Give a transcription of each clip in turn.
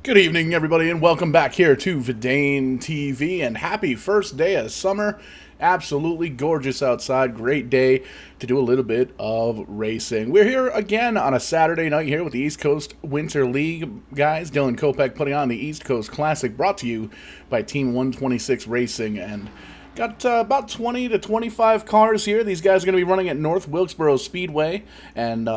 Good evening, everybody, and welcome back here to Vidane TV. And happy first day of summer. Absolutely gorgeous outside. Great day to do a little bit of racing. We're here again on a Saturday night here with the East Coast Winter League guys. Dylan Kopech putting on the East Coast Classic, brought to you by Team 126 Racing. And got about 20 to 25 cars here. These guys are going to be running at North Wilkesboro Speedway and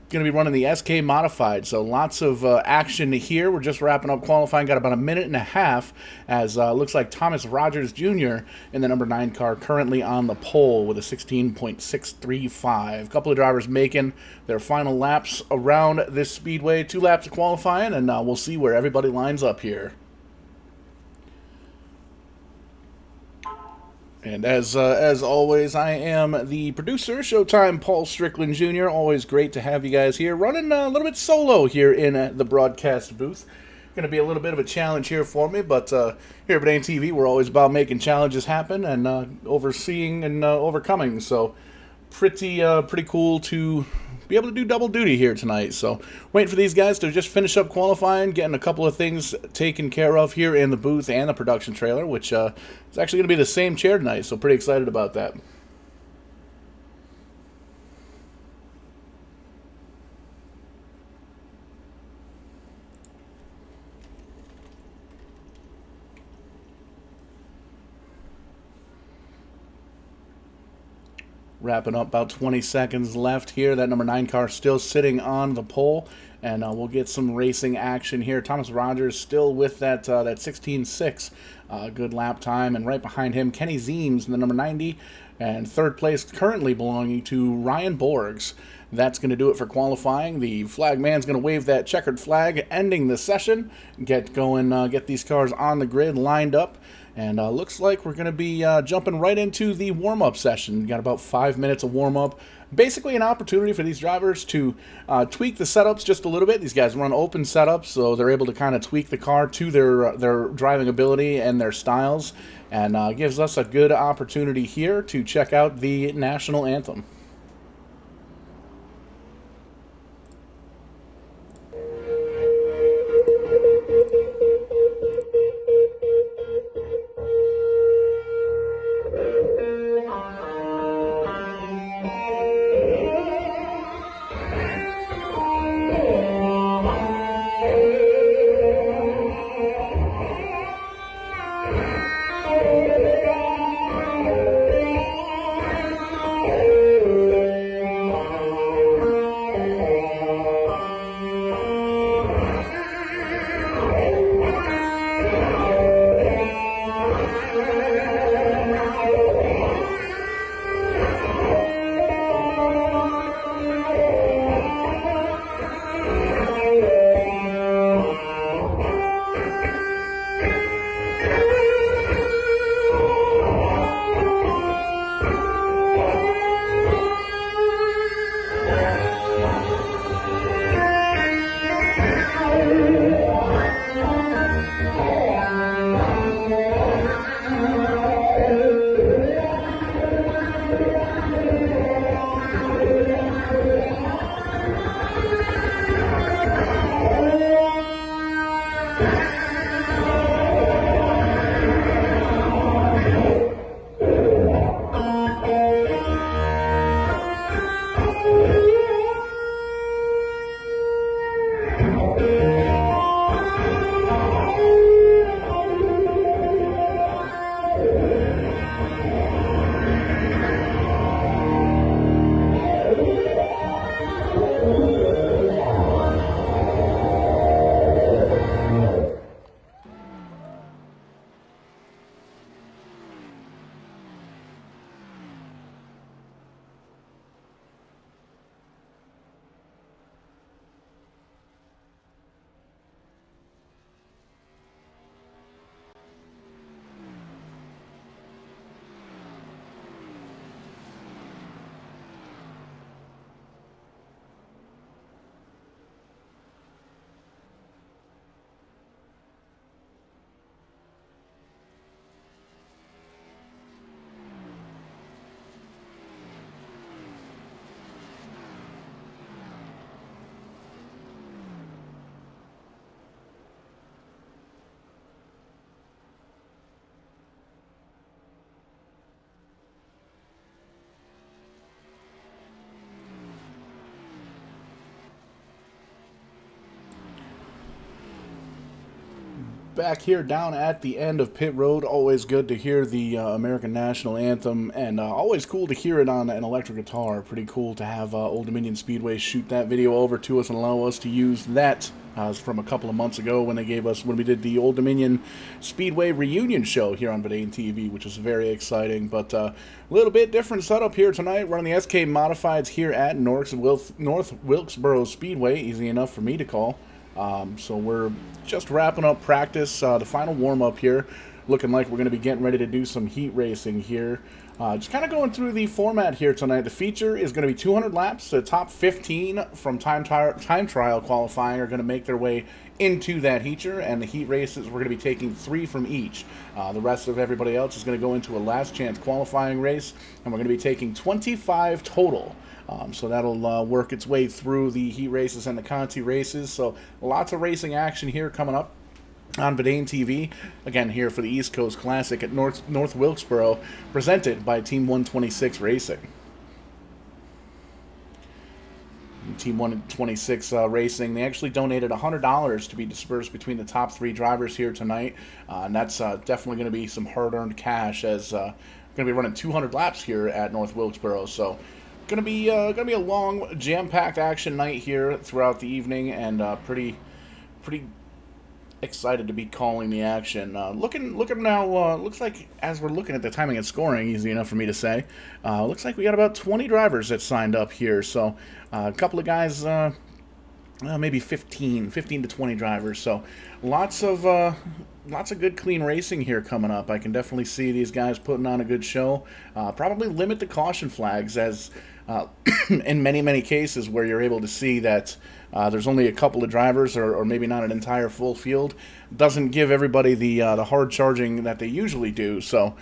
going to be running the SK Modified. So lots of action here. We're just wrapping up qualifying. Got about a minute and a half as looks like Thomas Rogers Jr. in the number 9 car currently on the pole with a 16.635. A couple of drivers making their final laps around this speedway. 2 laps of qualifying, and we'll see where everybody lines up here. And as always, I am the producer, Showtime Paul Strickland Jr. Always great to have you guys here. Running a little bit solo here in the broadcast booth. Going to be a little bit of a challenge here for me, but here at Vidane TV, we're always about making challenges happen and overseeing and overcoming. So pretty cool to be able to do double duty here tonight. So waiting for these guys to just finish up qualifying, getting a couple of things taken care of here in the booth and the production trailer, which is actually going to be the same chair tonight, so pretty excited about that. Wrapping up, about 20 seconds left here. That number 9 car still sitting on the pole, and we'll get some racing action here. Thomas Rogers still with that 16.6, good lap time, and right behind him, Kenny Zeems in the number 90, and third place currently belonging to Ryan Borgs. That's going to do it for qualifying. The flag man's going to wave that checkered flag, ending the session. Get going, get these cars on the grid, lined up. And looks like we're going to be jumping right into the warm-up session. Got about 5 minutes of warm-up. Basically an opportunity for these drivers to tweak the setups just a little bit. These guys run open setups, so they're able to kind of tweak the car to their driving ability and their styles. And gives us a good opportunity here to check out the national anthem. Back here down at the end of pit road. Always good to hear the American National Anthem, and always cool to hear it on an electric guitar. Pretty cool to have Old Dominion Speedway shoot that video over to us and allow us to use that from a couple of months ago when we did the Old Dominion Speedway reunion show here on Verdane TV, which was very exciting. But a little bit different setup here tonight. We're on the SK Modifieds here at North Wilkesboro Speedway. Easy enough for me to call. So we're just wrapping up practice, the final warm-up here. looking like we're going to be getting ready to do some heat racing here. Just kind of going through the format here tonight. The feature is going to be 200 laps. The top 15 from time trial qualifying are going to make their way into that heater, and the heat races, we're going to be taking 3 from each. The rest of everybody else is going to go into a last chance qualifying race, and we're going to be taking 25 total. So that'll work its way through the heat races and the Conti races. So lots of racing action here coming up on Verdane TV, again here for the East Coast Classic at North Wilkesboro, presented by Team 126 Racing. Team 126 Racing, they actually donated $100 to be dispersed between the top 3 drivers here tonight, and that's definitely going to be some hard-earned cash, as going to be running 200 laps here at North Wilkesboro. So going to be a long, jam-packed action night here throughout the evening, and pretty excited to be calling the action. Looking now, looks like, as we're looking at the timing and scoring, easy enough for me to say, looks like we got about 20 drivers that signed up here. So a couple of guys, maybe 15 to 20 drivers. So lots of good clean racing here coming up. I can definitely see these guys putting on a good show. Probably limit the caution flags, as in many cases where you're able to see that there's only a couple of drivers, or maybe not an entire full field. Doesn't give everybody the hard charging that they usually do. So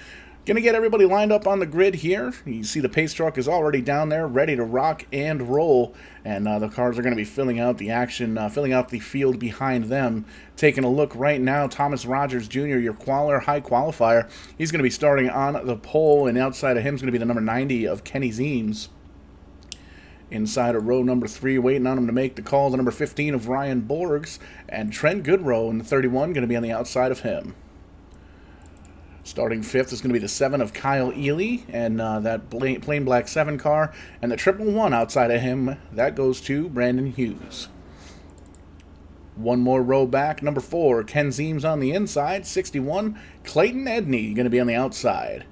gonna get everybody lined up on the grid here. You see the pace truck is already down there, ready to rock and roll, and the cars are going to be filling out the action, filling out the field behind them. Taking a look right now, Thomas Rogers Jr., your high qualifier, he's going to be starting on the pole, and outside of him is going to be the number 90 of Kenny Zeems. Inside of row number 3, waiting on him to make the call, the number 15 of Ryan Borgs, and Trent Goodrow in the 31 going to be on the outside of him. Starting 5th is going to be the 7 of Kyle Ely, and that plain black 7 car, and the 111 outside of him, that goes to Brandon Hughes. One more row back, number 4, Ken Zeems on the inside, 61, Clayton Edney going to be on the outside.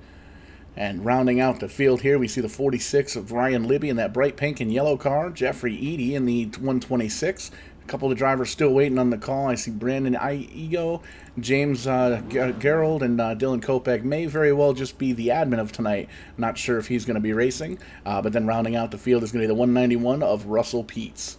And rounding out the field here, we see the 46 of Ryan Libby in that bright pink and yellow car, Jeffrey Eady in the 126. A couple of drivers still waiting on the call. I see Brandon Iego, James Gerald, and Dylan Kopech may very well just be the admin of tonight. Not sure if he's going to be racing. But then rounding out the field is going to be the 191 of Russell Peets.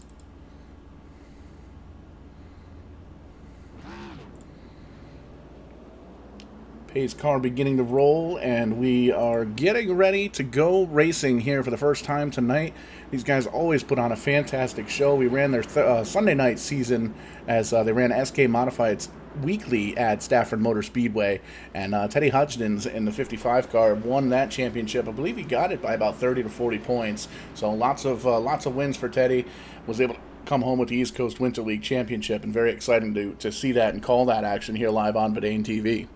Pace car beginning to roll, and we are getting ready to go racing here for the first time tonight. These guys always put on a fantastic show. We ran their Sunday night season as they ran SK Modifieds weekly at Stafford Motor Speedway, and Teddy Hudgens in the 55 car won that championship. I believe he got it by about 30 to 40 points. So lots of wins for Teddy. Was able to come home with the East Coast Winter League Championship, and very exciting to see that and call that action here live on Verdane TV.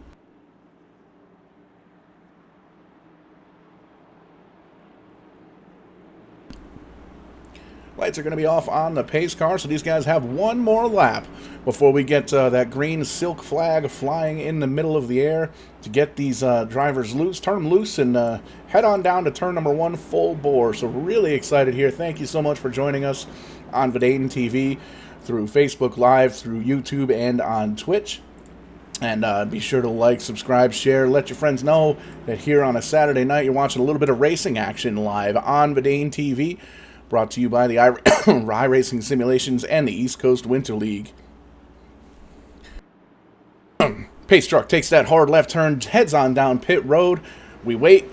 Lights are going to be off on the pace car, so these guys have one more lap before we get that green silk flag flying in the middle of the air to get these drivers loose, turn them loose, and head on down to turn number 1 full bore. So really excited here. Thank you so much for joining us on Verdane TV through Facebook Live, through YouTube, and on Twitch. And be sure to like, subscribe, share, let your friends know that here on a Saturday night you're watching a little bit of racing action live on Verdane TV. Brought to you by the iRacing Simulations and the East Coast Winter League. Pace truck takes that hard left turn, heads on down pit road. We wait.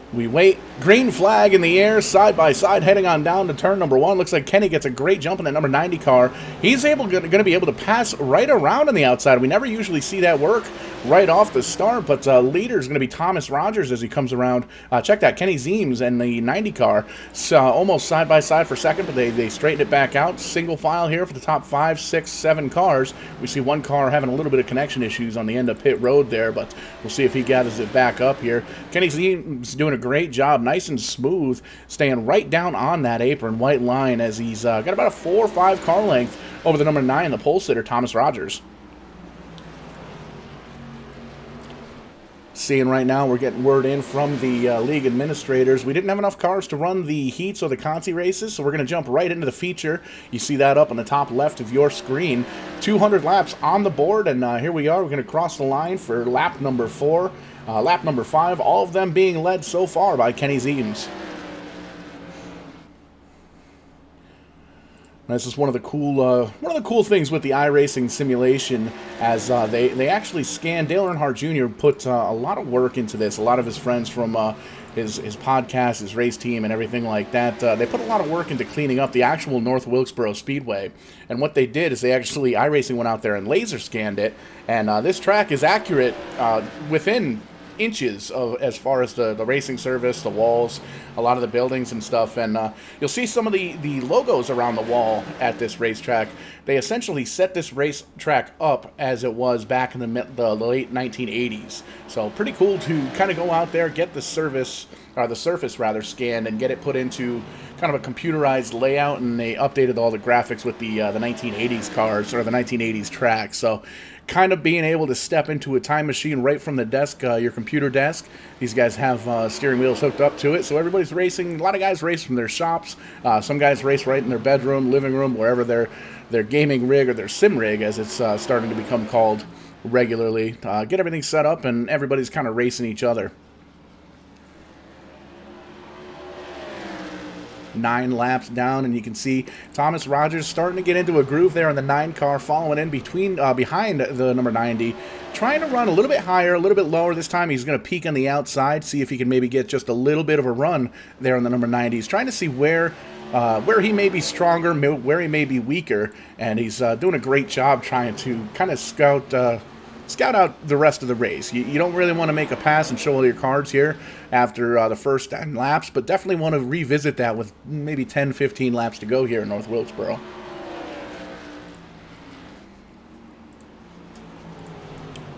Green flag in the air, side by side, heading on down to turn number 1. Looks like Kenny gets a great jump in that number 90 car. He's going to be able to pass right around on the outside. We never usually see that work right off the start, but leader is going to be Thomas Rogers as he comes around. Check that, Kenny Zeems and the 90 car. So, almost side by side for second, but they straighten it back out. Single file here for the top 5, 6, 7 cars. We see one car having a little bit of connection issues on the end of pit road there, but we'll see if he gathers it back up here. Kenny Zeems doing a great job, nice and smooth, staying right down on that apron white line as he's got about a 4 or 5 car length over the number 9, the pole sitter, Thomas Rogers. Seeing right now, we're getting word in from the league administrators. We didn't have enough cars to run the heats or the Conti races, so we're going to jump right into the feature. You see that up on the top left of your screen. 200 laps on the board, and here we are. We're going to cross the line for lap number 4, lap number 5, all of them being led so far by Kenny Zeems. This is one of the cool things with the iRacing simulation, as they actually scan. Dale Earnhardt Jr. put a lot of work into this. A lot of his friends from his podcast, his race team, and everything like that. They put a lot of work into cleaning up the actual North Wilkesboro Speedway. And what they did is iRacing went out there and laser scanned it. And this track is accurate within inches of as far as the racing service, the walls, a lot of the buildings and stuff. And you'll see some of the logos around the wall at this racetrack. They essentially set this racetrack up as it was back in the late 1980s. So pretty cool to kind of go out there, get the surface rather scanned, and get it put into kind of a computerized layout. And they updated all the graphics with the 1980s cars, or the 1980s track. So kind of being able to step into a time machine right from the desk, your computer desk. These guys have steering wheels hooked up to it, so everybody's racing. A lot of guys race from their shops. Some guys race right in their bedroom, living room, wherever their gaming rig or their sim rig, as it's starting to become called regularly. Get everything set up, and everybody's kind of racing each other. 9 laps down, and you can see Thomas Rogers starting to get into a groove there in the 9 car, following in behind the number 90, trying to run a little bit higher, a little bit lower. This time he's going to peek on the outside, see if he can maybe get just a little bit of a run there on the number 90. He's trying to see where he may be stronger, where he may be weaker, and he's doing a great job trying to kind of scout out the rest of the race. You don't really want to make a pass and show all your cards here after the first 10 laps, but definitely want to revisit that with maybe 10, 15 laps to go here in North Wilkesboro.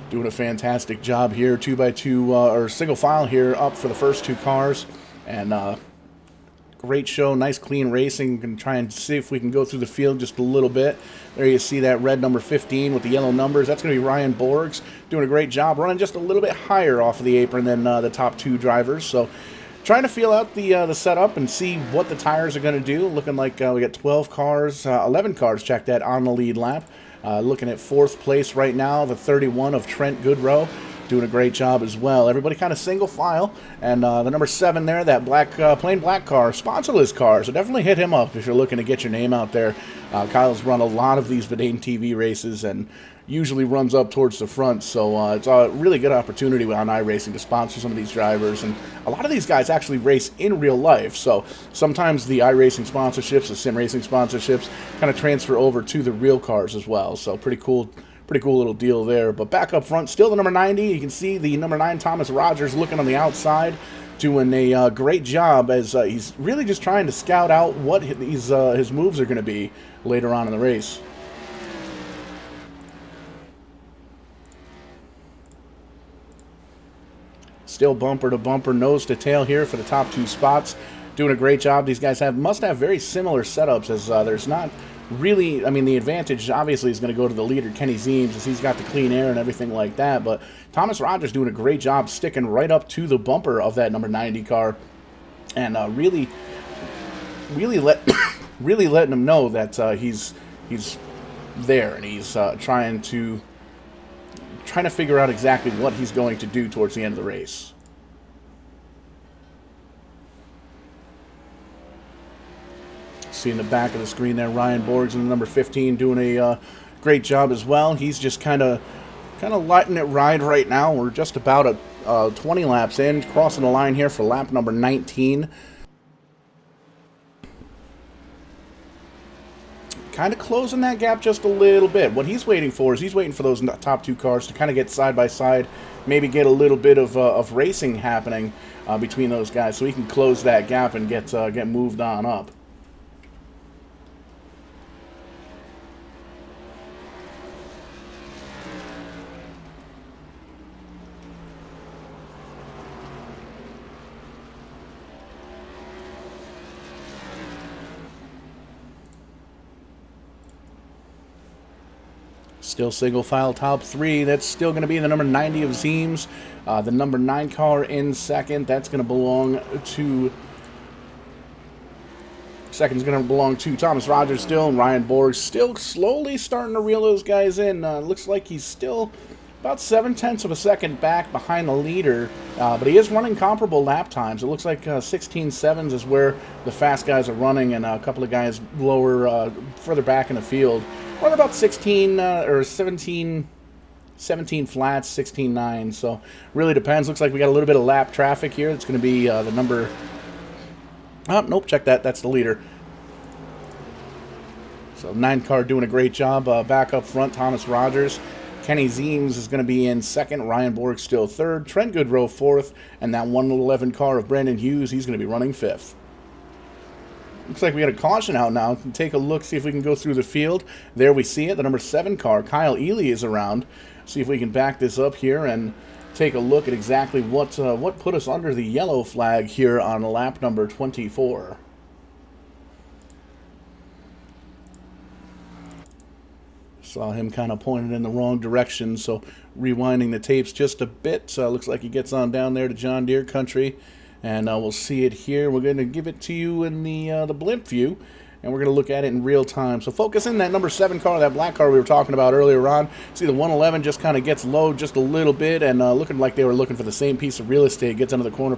Doing a fantastic job here, 2x2 or single file here up for the first 2 cars, and great show, nice clean racing. Going to try and see if we can go through the field just a little bit. There you see that red number 15 with the yellow numbers. That's going to be Ryan Borgs, doing a great job, running just a little bit higher off of the apron than the top 2 drivers. So trying to feel out the setup and see what the tires are going to do. Looking like we got 11 cars checked at on the lead lap. Looking at 4th place right now, the 31 of Trent Goodrow, doing a great job as well. Everybody kind of single file, and the number 7 there, that plain black car, sponsorless car, so definitely hit him up if you're looking to get your name out there. Kyle's run a lot of these Verdane TV races and usually runs up towards the front, so it's a really good opportunity on iRacing to sponsor some of these drivers. And a lot of these guys actually race in real life, so sometimes the iRacing sponsorships, the sim racing sponsorships, kind of transfer over to the real cars as well, so pretty cool little deal there. But back up front, still the number 90. You can see the number 9 Thomas Rogers looking on the outside, doing a great job, as he's really just trying to scout out what his moves are going to be later on in the race. Still bumper to bumper, nose to tail here for the top 2 spots. Doing a great job. These guys must have very similar setups, as there's not really, I mean, the advantage obviously is going to go to the leader, Kenny Zeems, as he's got the clean air and everything like that. But Thomas Rogers doing a great job sticking right up to the bumper of that number 90 car, and really letting him know that he's there, and he's trying to figure out exactly what he's going to do towards the end of the race. See in the back of the screen there, Ryan Borgs in the number 15 doing a great job as well. He's just kind of letting it ride right now. We're just about 20 laps in, crossing the line here for lap number 19. Kind of closing that gap just a little bit. What he's waiting for is those top 2 cars to kind of get side by side, maybe get a little bit of racing happening between those guys, so he can close that gap and get moved on up. Still single file top 3. That's still going to be the number 90 of Zeems. The number 9 car in second. That's going to belong to... Second's going to belong to Thomas Rogers still, and Ryan Borg still slowly starting to reel those guys in. Looks like he's still about 0.7 of a second back behind the leader, but he is running comparable lap times. It looks like 16.7s is where the fast guys are running, and a couple of guys lower, further back in the field. We're about 16 or 17 flats, 16.9, so really depends. Looks like we got a little bit of lap traffic here. It's going to be the number... Oh, nope, check that. That's the leader. So 9 car doing a great job. Back up front, Thomas Rogers. Kenny Zeems is going to be in second. Ryan Borg still third. Trent Goodrow fourth. And that 111 car of Brandon Hughes, he's going to be running fifth. Looks like we got a caution out now. Take a look, see if we can go through the field. There we see it. The number 7 car, Kyle Ely, is around. See if we can back this up here and take a look at exactly what put us under the yellow flag here on lap number 24. Saw him kind of pointed in the wrong direction, so rewinding the tapes just a bit. Looks like he gets on down there to John Deere Country, and we'll see it here. We're going to give it to you in the blimp view, and we're going to look at it in real time. So focus in that number 7 car, that black car we were talking about earlier on. See the 111 just kind of gets low just a little bit, and looking like they were looking for the same piece of real estate. Gets under the quarter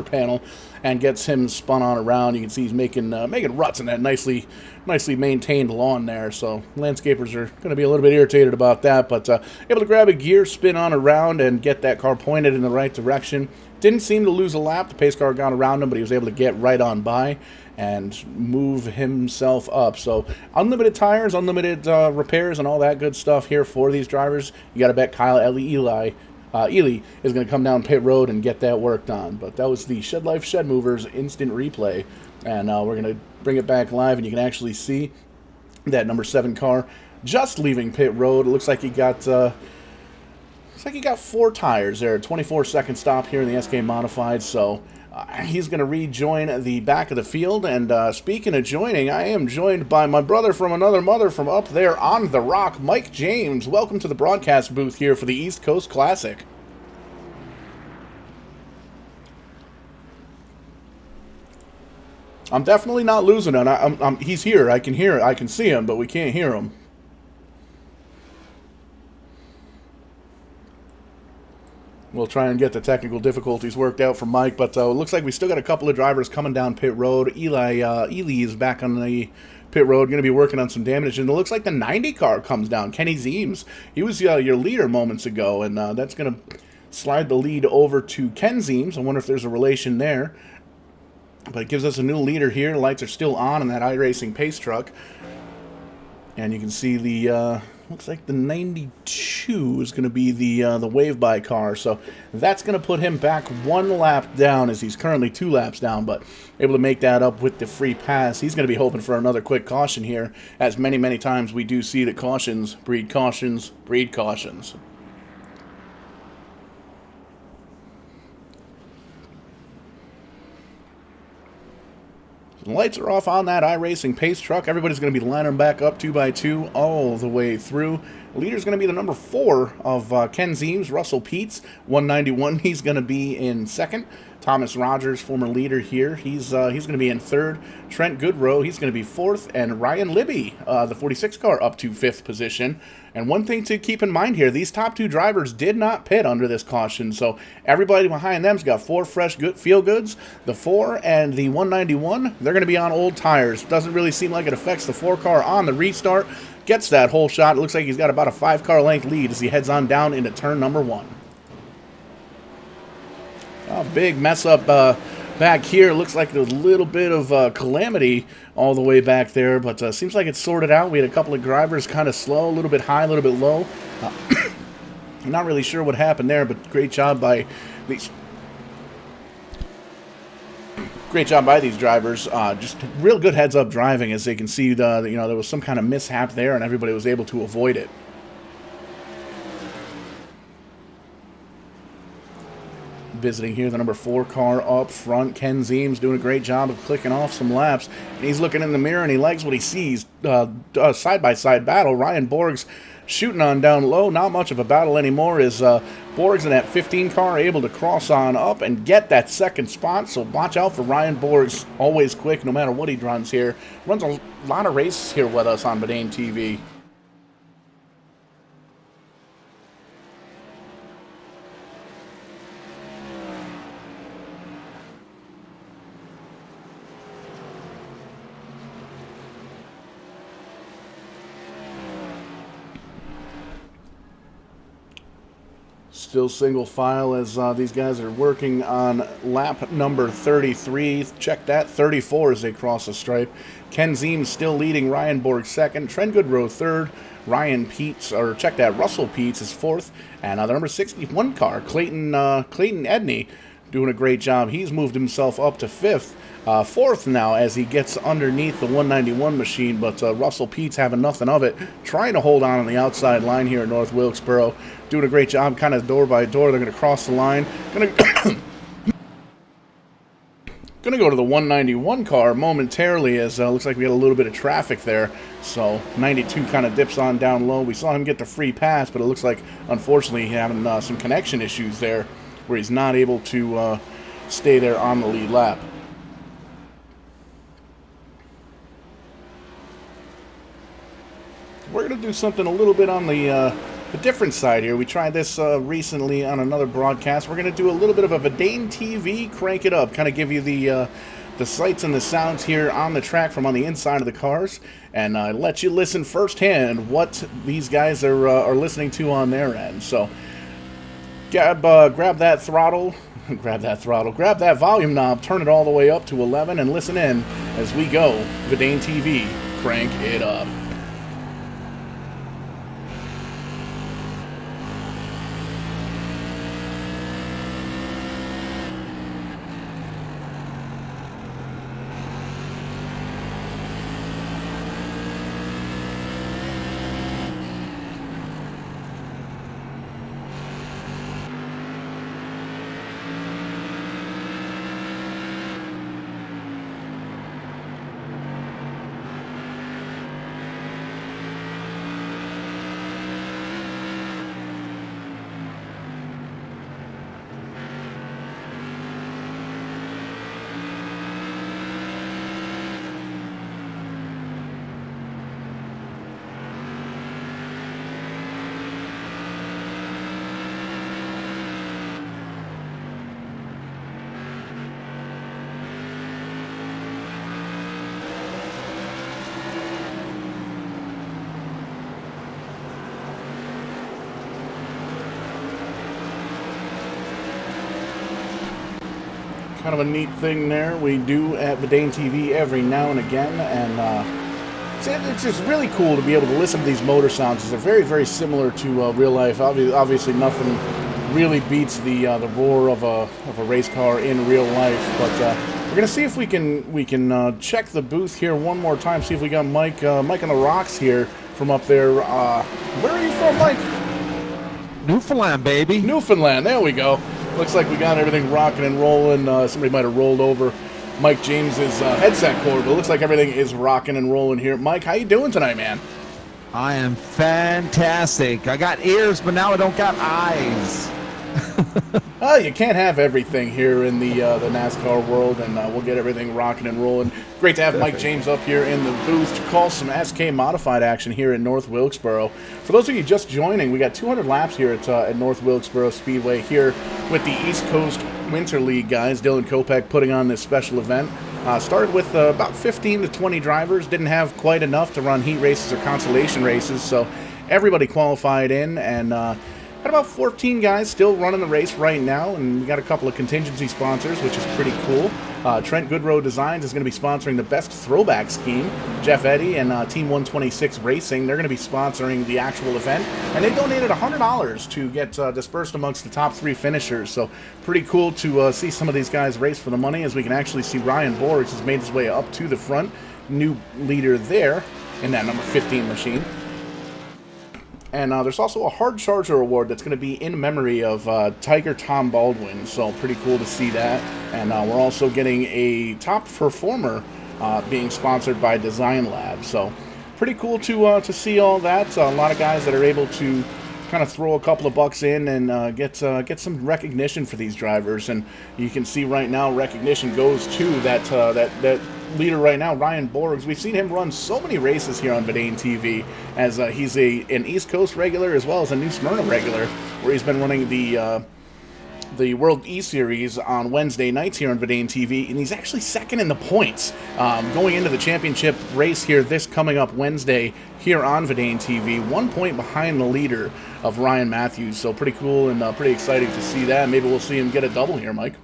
panel and gets him spun on around. You can see he's making ruts in that nicely maintained lawn there. So landscapers are going to be a little bit irritated about that, but able to grab a gear, spin on around, and get that car pointed in the right direction. Didn't seem to lose a lap. The pace car got around him, but he was able to get right on by and move himself up. So unlimited tires, unlimited repairs, and all that good stuff here for these drivers. You got to bet Kyle Ely is going to come down pit road and get that worked on. But that was the Shed Life Shed Movers instant replay, and we're going to bring it back live, and you can actually see that number 7 car just leaving pit road. It looks like he got 4 tires there. 24-second stop here in the SK Modified, so he's going to rejoin the back of the field. And speaking of joining, I am joined by my brother from another mother from up there on the rock, Mike James. Welcome to the broadcast booth here for the East Coast Classic. I'm definitely not losing it. He's here. I can hear it. I can see him, but we can't hear him. We'll try and get the technical difficulties worked out for Mike, but it looks like we still got a couple of drivers coming down pit road. Ely is back on the pit road, going to be working on some damage, and it looks like the 90 car comes down. Kenny Zeems, he was your leader moments ago, and that's going to slide the lead over to Ken Zeems. I wonder if there's a relation there, but it gives us a new leader here. The lights are still on in that iRacing pace truck, and you can see the looks like the 92 is going to be the wave-by car, so that's going to put him back 1 lap down, as he's currently 2 laps down, but able to make that up with the free pass. He's going to be hoping for another quick caution here, as many times we do see that cautions breed cautions breed cautions. The lights are off on that iRacing pace truck. Everybody's going to be lining back up 2x2 all the way through. The leader's going to be the number 4 of Ken Zeems, Russell Peets, 191. He's going to be in second. Thomas Rogers, former leader here, he's going to be in third. Trent Goodrow, he's going to be fourth. And Ryan Libby, the 46 car, up to 5th position. And one thing to keep in mind here, these top 2 drivers did not pit under this caution, so everybody behind them's got 4 fresh feel-goods. The 4 and the 191, they're going to be on old tires. Doesn't really seem like it affects the 4 car on the restart. Gets that whole shot. It looks like he's got about a 5 car length lead as he heads on down into turn number 1. A big mess up back here. Looks like there's a little bit of calamity all the way back there, but seems like it's sorted out. We had a couple of drivers kind of slow, a little bit high, a little bit low. I'm not really sure what happened there, but great job by these drivers. Just real good heads-up driving, as they can see. There was some kind of mishap there, and everybody was able to avoid it. visiting here. The number 4 car up front. Ken Zeem's doing a great job of clicking off some laps. And he's looking in the mirror and he likes what he sees. Side-by-side battle. Ryan Borg's shooting on down low. Not much of a battle anymore as Borg's in that 15 car able to cross on up and get that second spot. So watch out for Ryan Borg's. Always quick no matter what he runs here. Runs a lot of races here with us on Verdane TV. Still single file as these guys are working on lap number 33. Check that, 34 as they cross the stripe. Ken Zeem still leading, Ryan Borg second, Trent Goodrow third, check that, Russell Peets is fourth, and the number 61 car, Clayton Edney, doing a great job. He's moved himself up to fifth. Fourth now as he gets underneath the 191 machine, but Russell Peets having nothing of it, trying to hold on the outside line here at North Wilkesboro, doing a great job, kind of door by door. They're going to cross the line. Going to go to the 191 car momentarily as looks like we had a little bit of traffic there. So 92 kind of dips on down low. We saw him get the free pass, but it looks like unfortunately he's having some connection issues there where he's not able to stay there on the lead lap. We're going to do something a little bit on the different side here. We tried this recently on another broadcast. We're going to do a little bit of a Verdane TV, crank it up, kind of give you the sights and the sounds here on the track from on the inside of the cars, and let you listen firsthand what these guys are listening to on their end. So grab that throttle, grab that volume knob, turn it all the way up to 11, and listen in as we go. Verdane TV, crank it up. Kind of a neat thing there we do at Verdane TV every now and again, and it's just really cool to be able to listen to these motor sounds. They're very, very similar to real life. Obviously, nothing really beats the roar of a race car in real life. But we're gonna see if we can check the booth here one more time. See if we got Mike on the rocks here from up there. Where are you from, Mike? Newfoundland, baby. Newfoundland. There we go. Looks like we got everything rocking and rolling. Somebody might have rolled over Mike James's headset cord, but it looks like everything is rocking and rolling here. Mike, how you doing tonight, man? I am fantastic. I got ears, but now I don't got eyes. Oh, you can't have everything here in the NASCAR world, and we'll get everything rocking and rolling. Great to have Mike James up here in the booth to call some SK Modified action here in North Wilkesboro. For those of you just joining, we got 200 laps here at North Wilkesboro Speedway here with the East Coast Winter League guys. Dylan Kopech putting on this special event. Started with about 15 to 20 drivers. Didn't have quite enough to run heat races or consolation races, so everybody qualified in, and got about 14 guys still running the race right now, and we got a couple of contingency sponsors, which is pretty cool. Trent Goodrow Designs is going to be sponsoring the Best Throwback Scheme. Jeff Eddy and Team 126 Racing, they're going to be sponsoring the actual event, and they donated $100 to get dispersed amongst the top 3 finishers. So pretty cool to see some of these guys race for the money, as we can actually see Ryan Borges has made his way up to the front. New leader there in that number 15 machine. And there's also a hard charger award that's going to be in memory of Tiger Tom Baldwin, so pretty cool to see that. And we're also getting a top performer being sponsored by Design Lab, so pretty cool to see all that. A lot of guys that are able to kind of throw a couple of bucks in and get some recognition for these drivers. And you can see right now recognition goes to that leader right now, Ryan Borgs. We've seen him run so many races here on Verdane TV, as he's an East Coast regular as well as a New Smyrna regular, where he's been running the World E-Series on Wednesday nights here on Verdane TV, and he's actually second in the points going into the championship race here this coming up Wednesday here on Verdane TV, 1 point behind the leader of Ryan Matthews. So pretty cool and pretty exciting to see that. Maybe we'll see him get a double here, Mike.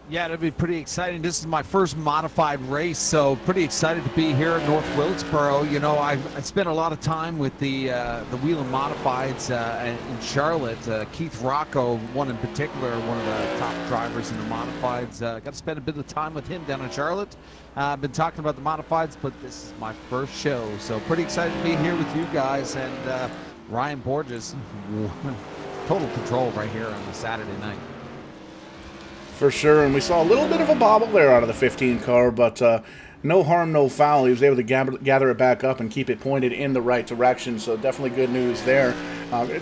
Yeah, it'll be pretty exciting. This is my first modified race, so pretty excited to be here at North Wilkesboro. You know, I spent a lot of time with the Wheeling Modifieds in Charlotte. Keith Rocco, one in particular, one of the top drivers in the Modifieds. Got to spend a bit of time with him down in Charlotte. I've been talking about the Modifieds, but this is my first show, so pretty excited to be here with you guys. And Ryan Borges, total control right here on a Saturday night. For sure, and we saw a little bit of a bobble there out of the 15 car, but no harm, no foul. He was able to gather it back up and keep it pointed in the right direction, so definitely good news there.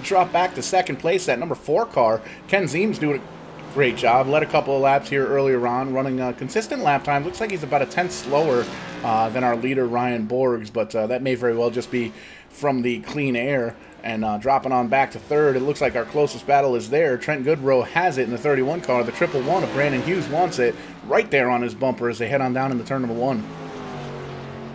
Drop back to second place, that number 4 car. Ken Zeem's doing a great job. Led a couple of laps here earlier on, running consistent lap times. Looks like he's about a tenth slower than our leader, Ryan Borgs, but that may very well just be from the clean air. And dropping on back to third, it looks like our closest battle is there. Trent Goodrow has it in the 31 car. The 111 of Brandon Hughes wants it right there on his bumper as they head on down into turn number 1.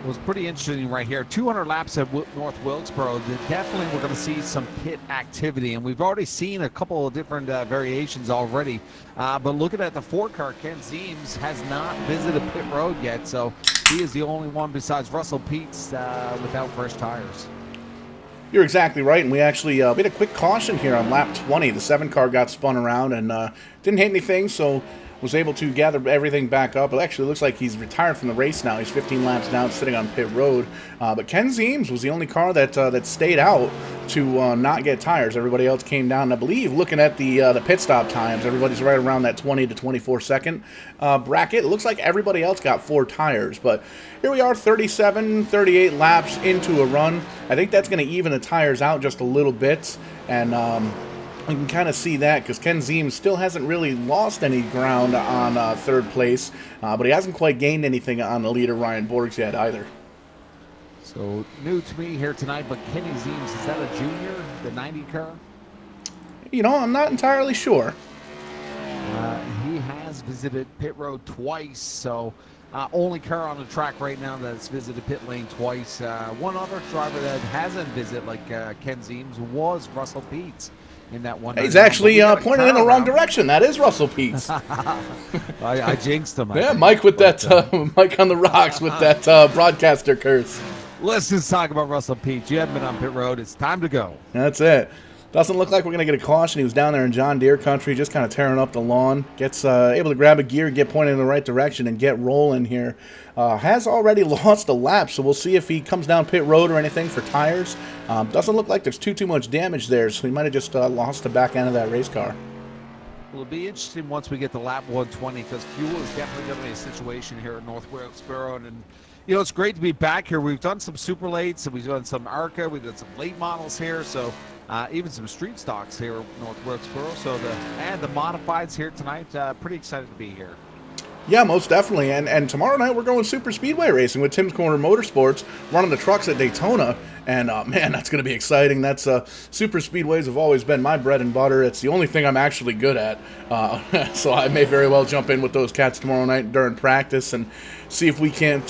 It was pretty interesting right here. 200 laps at North Wilkesboro. Definitely we're going to see some pit activity, and we've already seen a couple of different variations already. But looking at the 4 car, Ken Zeems has not visited pit road yet, so he is the only one besides Russell Peets without fresh tires. You're exactly right, and we actually made a quick caution here on lap 20. The 7 car got spun around and didn't hit anything, so was able to gather everything back up. It actually looks like he's retired from the race now. He's 15 laps down, sitting on pit road. But Ken Zeems was the only car that stayed out to not get tires. Everybody else came down. And I believe, looking at the pit stop times, everybody's right around that 20 to 24 second bracket. It looks like everybody else got 4 tires. But here we are, 37, 38 laps into a run. I think that's going to even the tires out just a little bit. And you can kind of see that because Ken Zeems still hasn't really lost any ground on third place, but he hasn't quite gained anything on the leader, Ryan Borgs, yet either. So new to me here tonight, but Kenny Zeems, is that a junior, the 90 car? You know, I'm not entirely sure. He has visited pit road twice, so only car on the track right now that's visited pit lane twice. One other driver that hasn't visited, like Ken Zeems, was Russell Peets. In that one, he's actually pointing in the wrong direction. That is Russell Peets. I jinxed him. Yeah, Mike with that Mike on the rocks with that broadcaster curse. Let's just talk about Russell Peets. You haven't been on pit road. It's time to go. That's it. Doesn't look like we're going to get a caution. He was down there in John Deere country, just kind of tearing up the lawn. Gets able to grab a gear, get pointed in the right direction, and get rolling here. Has already lost a lap, so we'll see if he comes down pit road or anything for tires. Doesn't look like there's too much damage there, so he might have just lost the back end of that race car. It'll be interesting once we get to lap 120, because fuel is definitely going to be a situation here at North Wilkesboro. And you know, it's great to be back here. We've done some super lates, and we've done some ARCA, we've done some late models here, so even some street stocks here at North Wilkesboro. So the modifieds here tonight, pretty excited to be here. Yeah, most definitely. And tomorrow night we're going super speedway racing with Tim's Corner Motorsports, running the trucks at Daytona. And man, that's going to be exciting. That's super speedways have always been my bread and butter. It's the only thing I'm actually good at. So I may very well jump in with those cats tomorrow night during practice and see if we can't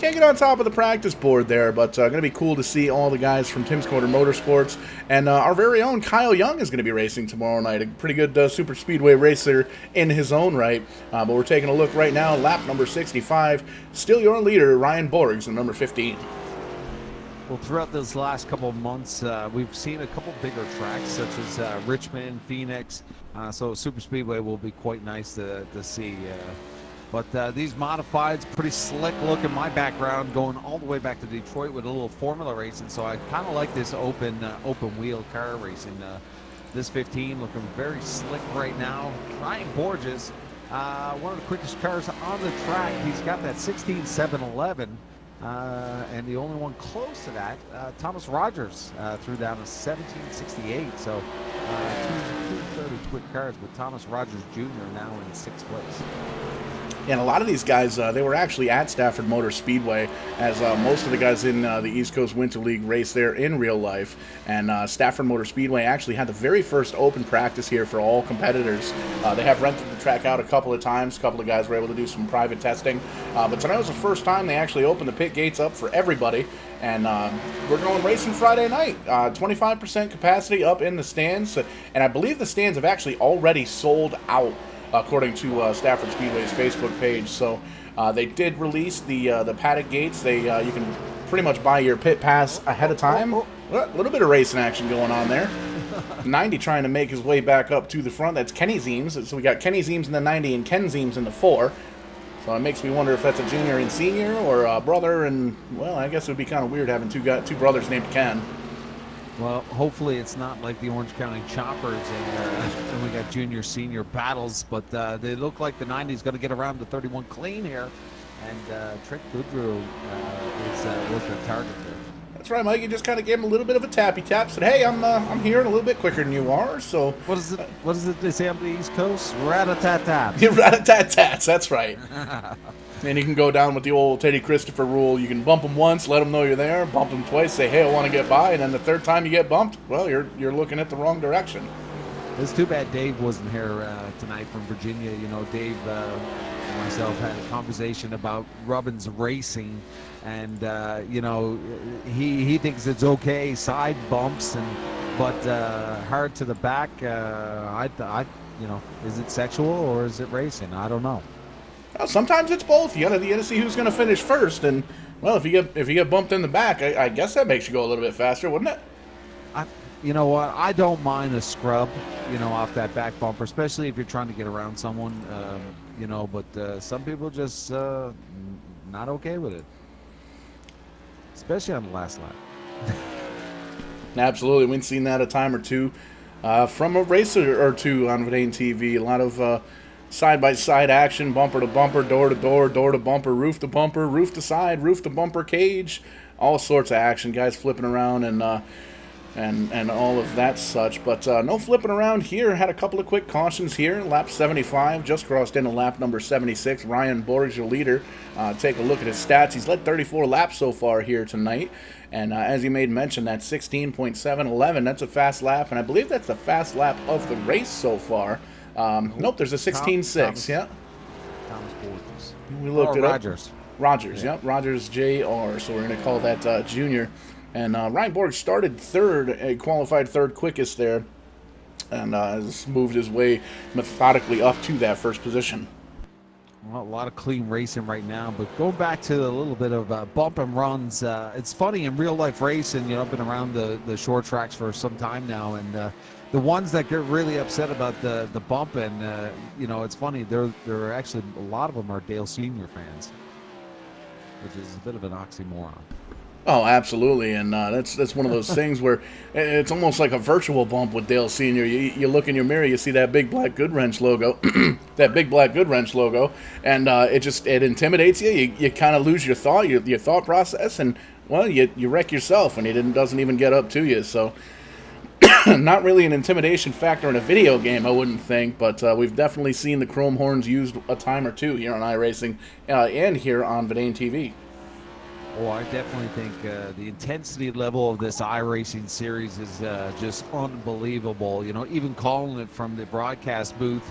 get on top of the practice board there. But going to be cool to see all the guys from Tim's Corner Motorsports. And our very own Kyle Young is going to be racing tomorrow night. A pretty good super speedway racer in his own right. But we're taking a look right now. Lap number 65. Still your leader, Ryan Borgs, in number 15. Well, throughout those last couple of months, we've seen a couple bigger tracks, such as Richmond, Phoenix. So Super Speedway will be quite nice to see. But these modifieds, pretty slick look in my background, going all the way back to Detroit with a little formula racing. So I kind of like this open wheel car racing. This 15 looking very slick right now. Ryan Borges, one of the quickest cars on the track. He's got that 16.711. And the only one close to that, Thomas Rogers, threw down a 17.68. So two fairly quick cars, with Thomas Rogers Jr. now in 6th place. And a lot of these guys, they were actually at Stafford Motor Speedway, as most of the guys in the East Coast Winter League race there in real life. And Stafford Motor Speedway actually had the very first open practice here for all competitors. They have rented the track out a couple of times. A couple of guys were able to do some private testing. But tonight was the first time they actually opened the pit gates up for everybody. And we're going racing Friday night. 25% capacity up in the stands. And I believe the stands have actually already sold out, according to Stafford Speedway's Facebook page. So they did release the paddock gates. You can pretty much buy your pit pass ahead of time. A little bit of racing action going on there. 90 trying to make his way back up to the front. That's Kenny Zeems. So we got Kenny Zeems in the 90 and Ken Zeems in the 4. So it makes me wonder if that's a junior and senior, or a brother. And, well, I guess it would be kind of weird having two brothers named Ken. Well, hopefully it's not like the Orange County Choppers and we got junior senior battles, but they look like the 90's going to get around to 31 clean here, and Trick Goodrew was their target there. That's right, Mike. You just kind of gave him a little bit of a tappy tap. Said, "Hey, I'm here and a little bit quicker than you are." So what is it they say on the East Coast? Rat-a-tat-tat. Rat-a-tat-tats. That's right. And you can go down with the old Teddy Christopher rule. You can bump them once, let them know you're there. Bump them twice, say, "Hey, I want to get by." And then the third time you get bumped, well, you're looking at the wrong direction. It's too bad Dave wasn't here tonight from Virginia. You know, Dave and myself had a conversation about Robbins racing, and you know, he thinks it's okay, side bumps, but hard to the back. You know, is it sexual or is it racing? I don't know. Well, sometimes it's both. You gotta see who's gonna finish first, and well, if you get bumped in the back, I guess that makes you go a little bit faster, wouldn't it? You know what? I don't mind a scrub, you know, off that back bumper, especially if you're trying to get around someone, you know. But some people just not okay with it, especially on the last lap. Absolutely, we've seen that a time or two from a racer or two on Verdane TV. A lot of side-by-side action, bumper to bumper, door to door, door to bumper, roof to bumper, roof to side, roof to bumper, cage, all sorts of action. Guys flipping around and all of that such. But no flipping around here. Had a couple of quick cautions here. Lap 75, just crossed into lap number 76. Ryan Borges, your leader. Take a look at his stats. He's led 34 laps so far here tonight. And as you made mention, that 16.711, that's a fast lap. And I believe that's the fast lap of the race so far. Nope, there's a 16.6. Yeah. Thomas Borges. We looked it Rogers. up. Rogers, yeah. Yep. Rogers Jr. So we're going to call that junior. And Ryan Borg started third, qualified third quickest there, and has moved his way methodically up to that first position. Well, a lot of clean racing right now, but going back to a little bit of bump and runs, it's funny in real life racing. You know, I've been around the short tracks for some time now, and the ones that get really upset about the bump, and you know, it's funny. There are actually a lot of them are Dale Senior fans, which is a bit of an oxymoron. Oh, absolutely, and that's one of those things where it's almost like a virtual bump with Dale Senior. You look in your mirror, you see that big black Goodwrench logo, and it intimidates you. You kind of lose your thought process, and well, you wreck yourself, and it doesn't even get up to you. So, not really an intimidation factor in a video game, I wouldn't think, but we've definitely seen the chrome horns used a time or two here on iRacing and here on Verdane TV. Oh, I definitely think the intensity level of this iRacing series is just unbelievable. You know, even calling it from the broadcast booth,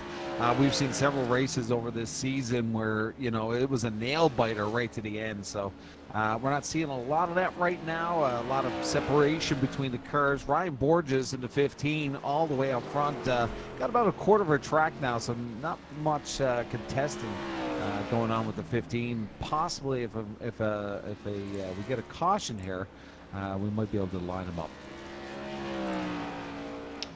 we've seen several races over this season where, you know, it was a nail biter right to the end. So we're not seeing a lot of that right now. A lot of separation between the cars. Ryan Borges in the 15 all the way up front. Got about a quarter of a track now, so not much contesting going on with the 15. Possibly if we get a caution here, we might be able to line them up.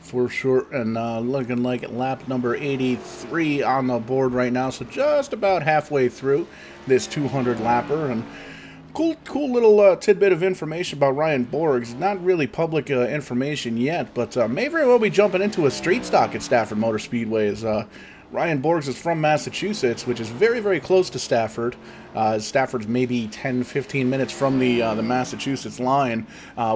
For sure, and looking like lap number 83 on the board right now, so just about halfway through this 200 lapper. And cool little tidbit of information about Ryan Borgs. Not really public information yet, but may very well be jumping into a street stock at Stafford Motor Speedway. Ryan Borgs is from Massachusetts, which is very, very close to Stafford. Stafford's maybe 10, 15 minutes from the Massachusetts line.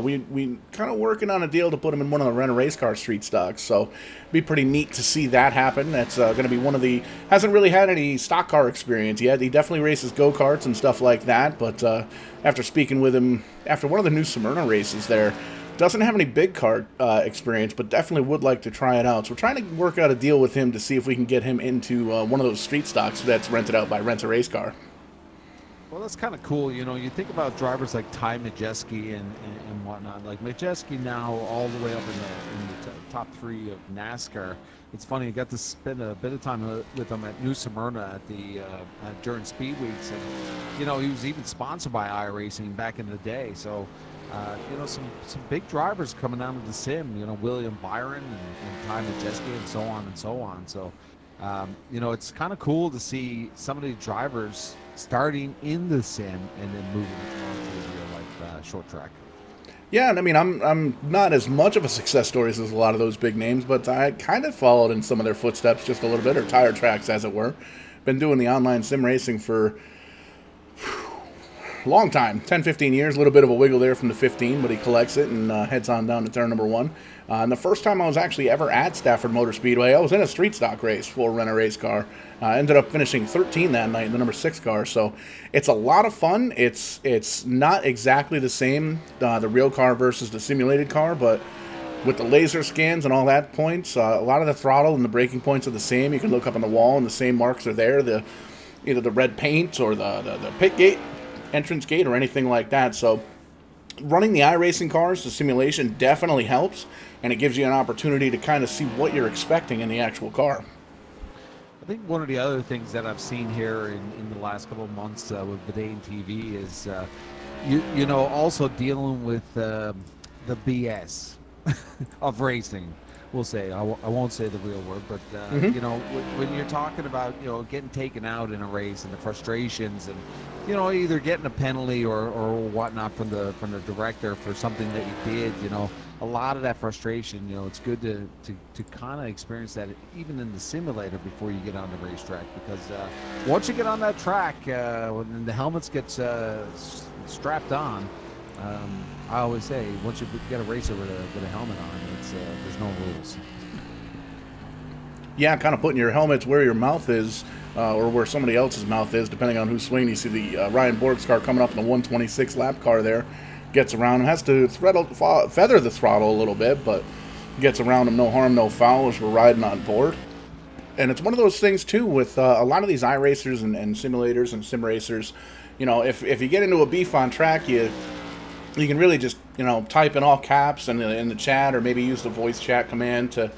We kind of working on a deal to put him in one of the rent-a-race car street stocks, so it'd be pretty neat to see that happen. That's going to be one of the... Hasn't really had any stock car experience yet. He definitely races go-karts and stuff like that, but after speaking with him after one of the new Smyrna races there, doesn't have any big kart experience, but definitely would like to try it out. So we're trying to work out a deal with him to see if we can get him into one of those street stocks that's rented out by Rent-A-Race Car. Well, that's kind of cool. You know, you think about drivers like Ty Majeski and whatnot. Like Majeski now all the way up in the top 3 of NASCAR. It's funny, I got to spend a bit of time with him at New Smyrna at during Speed Weeks. And, you know, he was even sponsored by iRacing back in the day. So, you know, some big drivers coming out of the sim, you know, William Byron and Ty Majeski and so on and so on. So, you know, it's kind of cool to see some of these drivers starting in the sim and then moving on to the real life short track. Yeah, and I mean, I'm not as much of a success story as a lot of those big names, but I kind of followed in some of their footsteps just a little bit, or tire tracks, as it were. Been doing the online sim racing for long time, 10, 15 years, a little bit of a wiggle there from the 15, but he collects it and heads on down to turn number 1. And the first time I was actually ever at Stafford Motor Speedway, I was in a street stock race for Rent-A-Race Car. Ended up finishing 13 that night in the number 6 car, so it's a lot of fun. It's not exactly the same, the real car versus the simulated car, but with the laser scans and all that points, a lot of the throttle and the braking points are the same. You can look up on the wall and the same marks are there, either the red paint or the pit gate, entrance gate, or anything like that. So running the iRacing cars, the simulation definitely helps, and it gives you an opportunity to kind of see what you're expecting in the actual car. I think one of the other things that I've seen here in the last couple of months with Verdane TV is, you know, also dealing with the BS of racing. We'll say, I won't say the real word, but, you know, when you're talking about, you know, getting taken out in a race and the frustrations and, you know, either getting a penalty or whatnot from the director for something that you did, you know, a lot of that frustration, you know, it's good to kind of experience that even in the simulator before you get on the racetrack, because once you get on that track, when the helmets get strapped on, I always say, once you get a racer with a helmet on, there's no rules. Yeah, kind of putting your helmets where your mouth is, or where somebody else's mouth is, depending on who's swinging. You see the Ryan Borg's car coming up in the 126 lap car there, gets around him, has to feather the throttle a little bit, but gets around him, no harm, no foul, as we're riding on board. And it's one of those things, too, with a lot of these iRacers and simulators and sim racers. You know, if you get into a beef on track, you can really just, you know, type in all caps in the chat, or maybe use the voice chat command to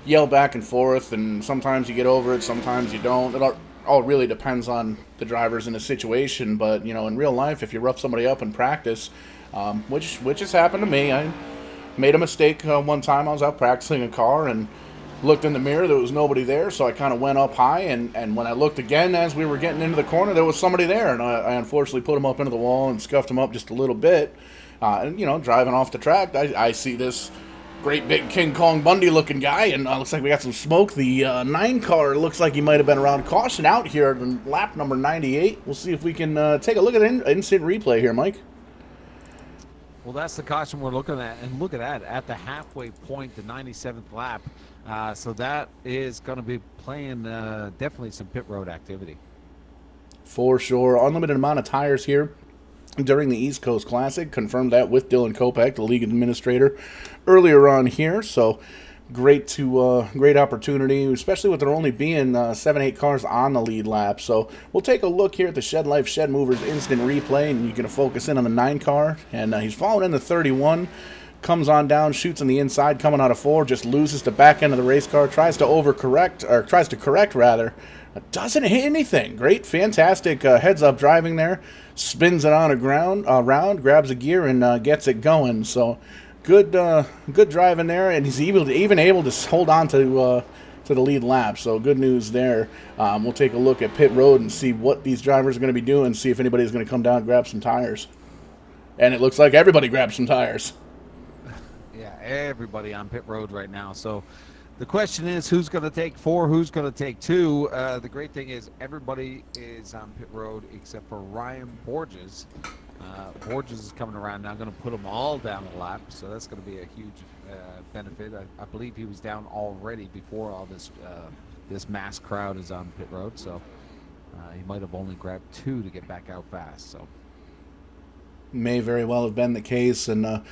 yell back and forth, and sometimes you get over it, sometimes you don't. It all really depends on the drivers in the situation, but, you know, in real life, if you rough somebody up in practice, which has happened to me. I made a mistake one time. I was out practicing a car and looked in the mirror. There was nobody there, so I kind of went up high, and when I looked again as we were getting into the corner, there was somebody there, and I unfortunately put him up into the wall and scuffed him up just a little bit. And, you know, driving off the track, I see this great big King Kong Bundy looking guy, and looks like we got some smoke. The 9 car looks like he might have been around. Caution out here in lap number 98. We'll see if we can take a look at an instant replay here, Mike. Well, that's the caution we're looking at, and look at that, at the halfway point, the 97th lap. So that is going to be playing definitely some pit road activity. For sure. Unlimited amount of tires here during the East Coast Classic. Confirmed that with Dylan Kopeck, the league administrator, earlier on here. So great opportunity, especially with there only being 7-8 cars on the lead lap. So we'll take a look here at the Shed Life Shed Movers instant replay, and you can focus in on the 9 car, and he's following in the 31. Comes on down, shoots on the inside, coming out of 4, just loses the back end of the race car, tries to correct rather. Doesn't hit anything. Great, fantastic heads-up driving there. Spins it on around, grabs a gear, and gets it going. So good driving there, and he's even able to hold on to the lead lap. So good news there. We'll take a look at pit road and see what these drivers are going to be doing. See if anybody's going to come down and grab some tires. And it looks like everybody grabbed some tires. Yeah, everybody on pit road right now. So the question is, who's going to take 4? Who's going to take 2? The great thing is everybody is on pit road except for Ryan Borges. Borges is coming around now, going to put them all down a lap, so that's going to be a huge benefit. I believe he was down already before all this mass crowd is on pit road, so he might have only grabbed 2 to get back out fast. So May very well have been the case, and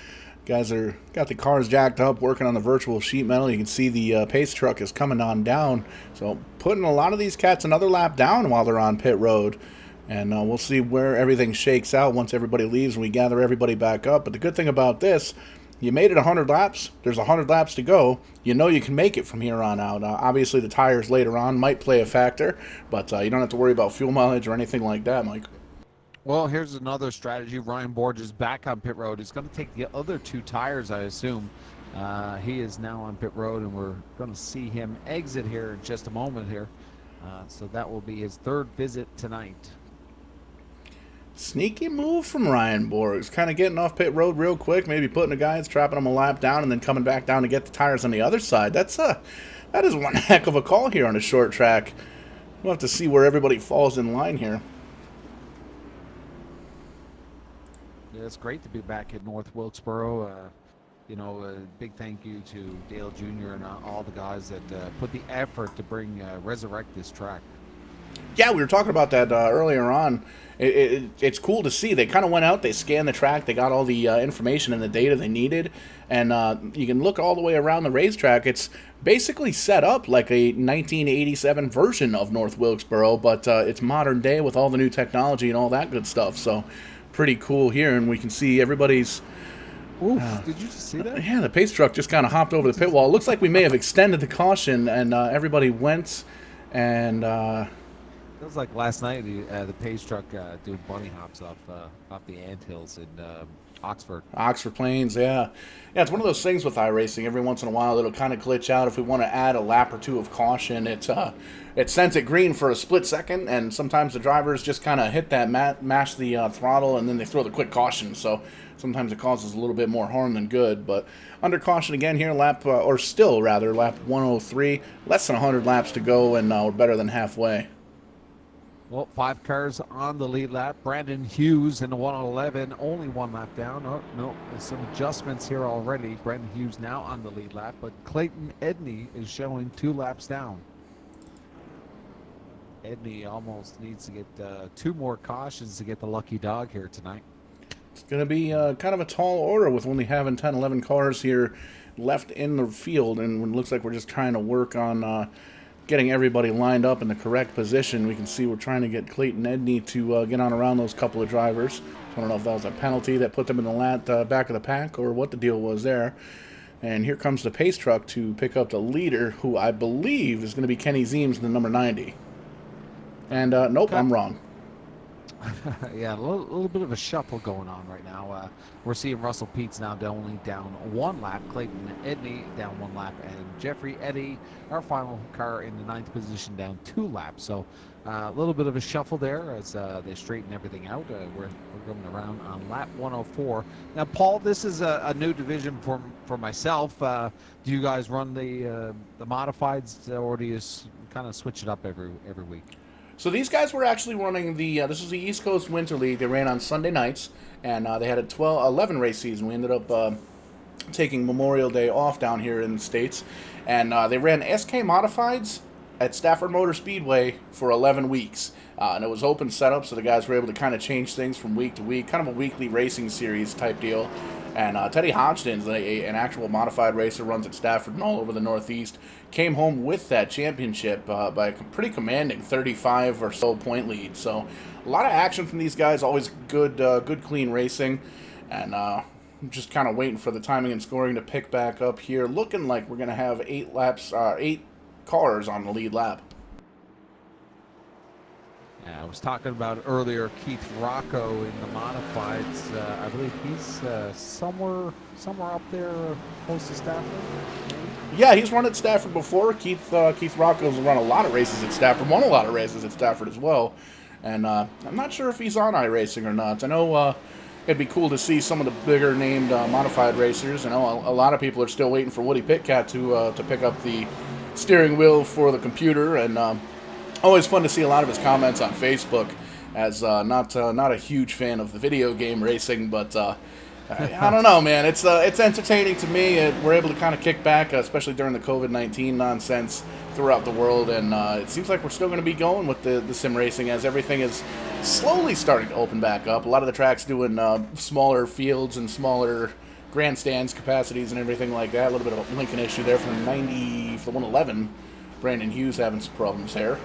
guys are got the cars jacked up, working on the virtual sheet metal. You can see the pace truck is coming on down, so putting a lot of these cats another lap down while they're on pit road. And we'll see where everything shakes out once everybody leaves and we gather everybody back up. But the good thing about this, you made it 100 laps. There's 100 laps to go. You know you can make it from here on out. Obviously, the tires later on might play a factor, but you don't have to worry about fuel mileage or anything like that, Mike. well, here's another strategy. Ryan Borges back on pit road. He's going to take the other 2 tires, I assume. He is now on pit road, and we're going to see him exit here in just a moment here. So that will be his 3rd visit tonight. Sneaky move from Ryan Borgs. Kind of getting off pit road real quick, maybe putting the guys, trapping them a lap down, and then coming back down to get the tires on the other side. That is one heck of a call here on a short track. We'll have to see where everybody falls in line here. Yeah, it's great to be back at North Wilkesboro. A big thank you to Dale Jr. and all the guys that put the effort to resurrect this track. Yeah, we were talking about that earlier on. It's cool to see. They kind of went out, they scanned the track, they got all the information and the data they needed, and you can look all the way around the racetrack. It's basically set up like a 1987 version of North Wilkesboro, but it's modern day with all the new technology and all that good stuff. So pretty cool here, and we can see everybody's... Oof, did you just see that? Yeah, the pace truck just kind of hopped over the pit wall. It looks like we may have extended the caution, and everybody went, and... It was like last night, the pace truck doing bunny hops off the anthills in Oxford. Oxford Plains, yeah. Yeah, it's one of those things with iRacing. Every once in a while, it'll kind of glitch out. If we want to add a lap or 2 of caution, it sends it green for a split second, and sometimes the drivers just kind of hit that, mash the throttle, and then they throw the quick caution. So sometimes it causes a little bit more harm than good. But under caution again here, lap 103. Less than 100 laps to go, and we're better than halfway. Well, 5 cars on the lead lap. Brandon Hughes in the 111, only 1 lap down. Oh, no, there's some adjustments here already. Brandon Hughes now on the lead lap, but Clayton Edney is showing 2 laps down. Edney almost needs to get 2 more cautions to get the lucky dog here tonight. It's going to be kind of a tall order with only having 10, 11 cars here left in the field, and it looks like we're just trying to work on getting everybody lined up in the correct position. We can see we're trying to get Clayton Edney to get on around those couple of drivers. So I don't know if that was a penalty that put them in the back of the pack or what the deal was there. And here comes the pace truck to pick up the leader, who I believe is going to be Kenny Zeems in the number 90. And nope, I'm wrong. Yeah, a little bit of a shuffle going on right now. We're seeing Russell Peets now only down 1 lap, Clayton Edney down 1 lap, and Jeffrey Eddy, our final car in the 9th position, down 2 laps. So a little bit of a shuffle there as they straighten everything out. We're going around on lap 104. Now, Paul, this is a new division for myself. Do you guys run the modifieds, or do you kind of switch it up every week? So these guys were actually running this was the East Coast Winter League. They ran on Sunday nights, and they had a 11 race season. We ended up taking Memorial Day off down here in the States, and they ran SK Modifieds at Stafford Motor Speedway for 11 weeks. And it was open setup, so the guys were able to kind of change things from week to week, kind of a weekly racing series type deal. And Teddy Hodgdon's an actual modified racer, runs at Stafford and all over the Northeast. Came home with that championship by a pretty commanding 35 or so point lead. So a lot of action from these guys, always good clean racing. And just kind of waiting for the timing and scoring to pick back up here. Looking like we're going to have 8 cars on the lead lap. I was talking about earlier Keith Rocco in the modifieds. I believe he's somewhere up there close to Stafford. Yeah, he's run at Stafford before. Keith Rocco's run a lot of races at Stafford, won a lot of races at Stafford as well. And I'm not sure if he's on iRacing or not. I know it'd be cool to see some of the bigger named modified racers. I know a lot of people are still waiting for Woody Pitcat to pick up the steering wheel for the computer, and always fun to see a lot of his comments on Facebook. As not a huge fan of the video game racing, but I don't know, man. It's entertaining to me. We're able to kind of kick back, especially during the COVID-19 nonsense throughout the world, and it seems like we're still going to be going with the sim racing as everything is slowly starting to open back up. A lot of the tracks doing smaller fields and smaller grandstands capacities and everything like that. A little bit of a Lincoln issue there for the 111. Brandon Hughes having some problems there.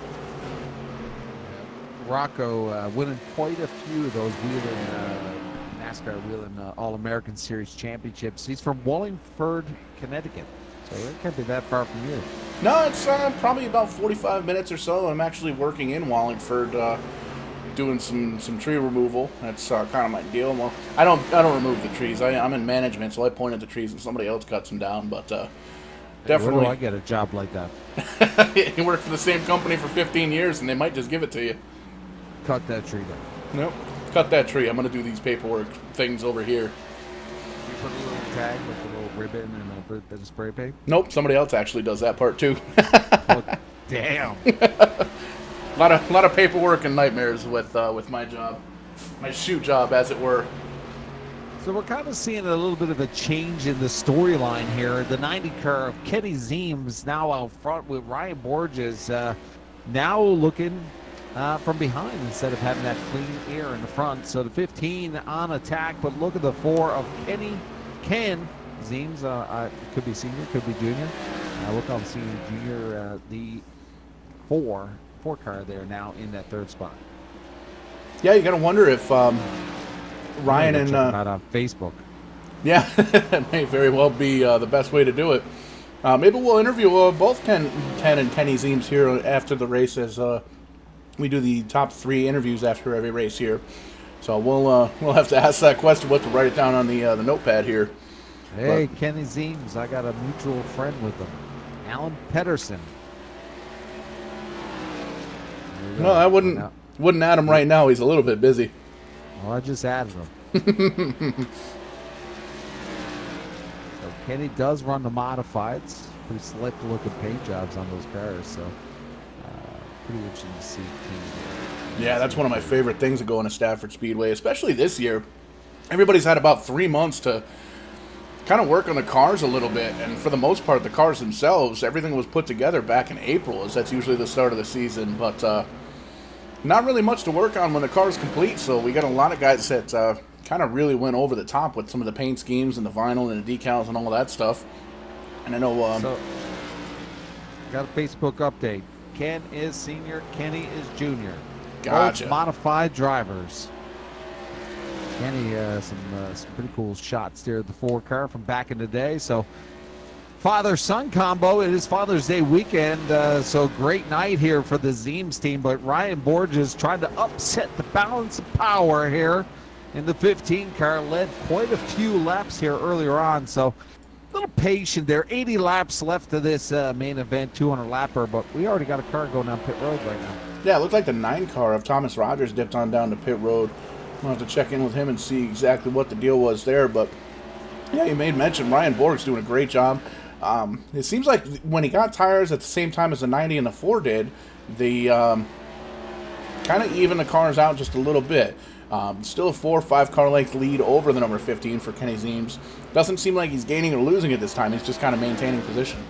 Rocco winning quite a few of those NASCAR wheeling All-American Series championships. He's from Wallingford, Connecticut, so it can't be that far from you. No, it's probably about 45 minutes or so. I'm actually working in Wallingford, doing some tree removal. That's kind of my deal. Well, I don't remove the trees. I'm in management, so I point at the trees and somebody else cuts them down. But definitely, where do I get a job like that? You work for the same company for 15 years, and they might just give it to you. Cut that tree down. Nope. Cut that tree. I'm going to do these paperwork things over here. You put a little tag with a little ribbon and a bit of spray paint? Nope. Somebody else actually does that part too. Oh, damn. A lot of paperwork and nightmares with my job, my shoot job, as it were. So we're kind of seeing a little bit of a change in the storyline here. The 90 car of Kenny Zeems now out front with Ryan Borges now looking from behind instead of having that clean air in the front. So the 15 on attack, but look at the 4 of Ken Zeems. Could be senior, could be junior. Look on senior, junior. The 4 car there now in that 3rd spot. Yeah, you got to wonder if Ryan and not on Facebook. Yeah, that may very well be the best way to do it. Maybe we'll interview both Ken and Kenny Zeems here after the race, as we do the top 3 interviews after every race here. So we'll have to ask that question. We'll have to write it down on the notepad here. Hey, Kenny Zeems, I got a mutual friend with him, Alan Pedersen. No, I wouldn't add him right now. He's a little bit busy. Well, I just added him. So Kenny does run the modifieds. Pretty select looking paint jobs on those cars. So pretty interesting to see. Yeah, that's one of my favorite things of going to Stafford Speedway, especially this year. Everybody's had about 3 months to kind of work on the cars a little bit, and for the most part, the cars themselves, everything was put together back in April, as that's usually the start of the season, but not really much to work on when the car's complete, so we got a lot of guys that kind of really went over the top with some of the paint schemes and the vinyl and the decals and all that stuff. And I know... so, got a Facebook update. Ken is senior, Kenny is junior. Gotcha. Both modified drivers. Kenny, some pretty cool shots there at the 4 car from back in the day. So, father-son combo. It is Father's Day weekend, so great night here for the Zeems team. But Ryan Borges tried to upset the balance of power here in the 15 car. Led quite a few laps here earlier on. So, a little patient there. 80 laps left to this main event, 200 lapper. But we already got a car going down pit road right now. Yeah, it looked like the 9 car of Thomas Rogers dipped on down to pit road. We'll have to check in with him and see exactly what the deal was there. But, yeah, you made mention Ryan Borges doing a great job. It seems like when he got tires at the same time as the 90 and the 4 did, the kind of even the cars out just a little bit. Still a 4 or 5 car length lead over the number 15 for Kenny Zeems. Doesn't seem like he's gaining or losing at this time. He's just kind of maintaining position.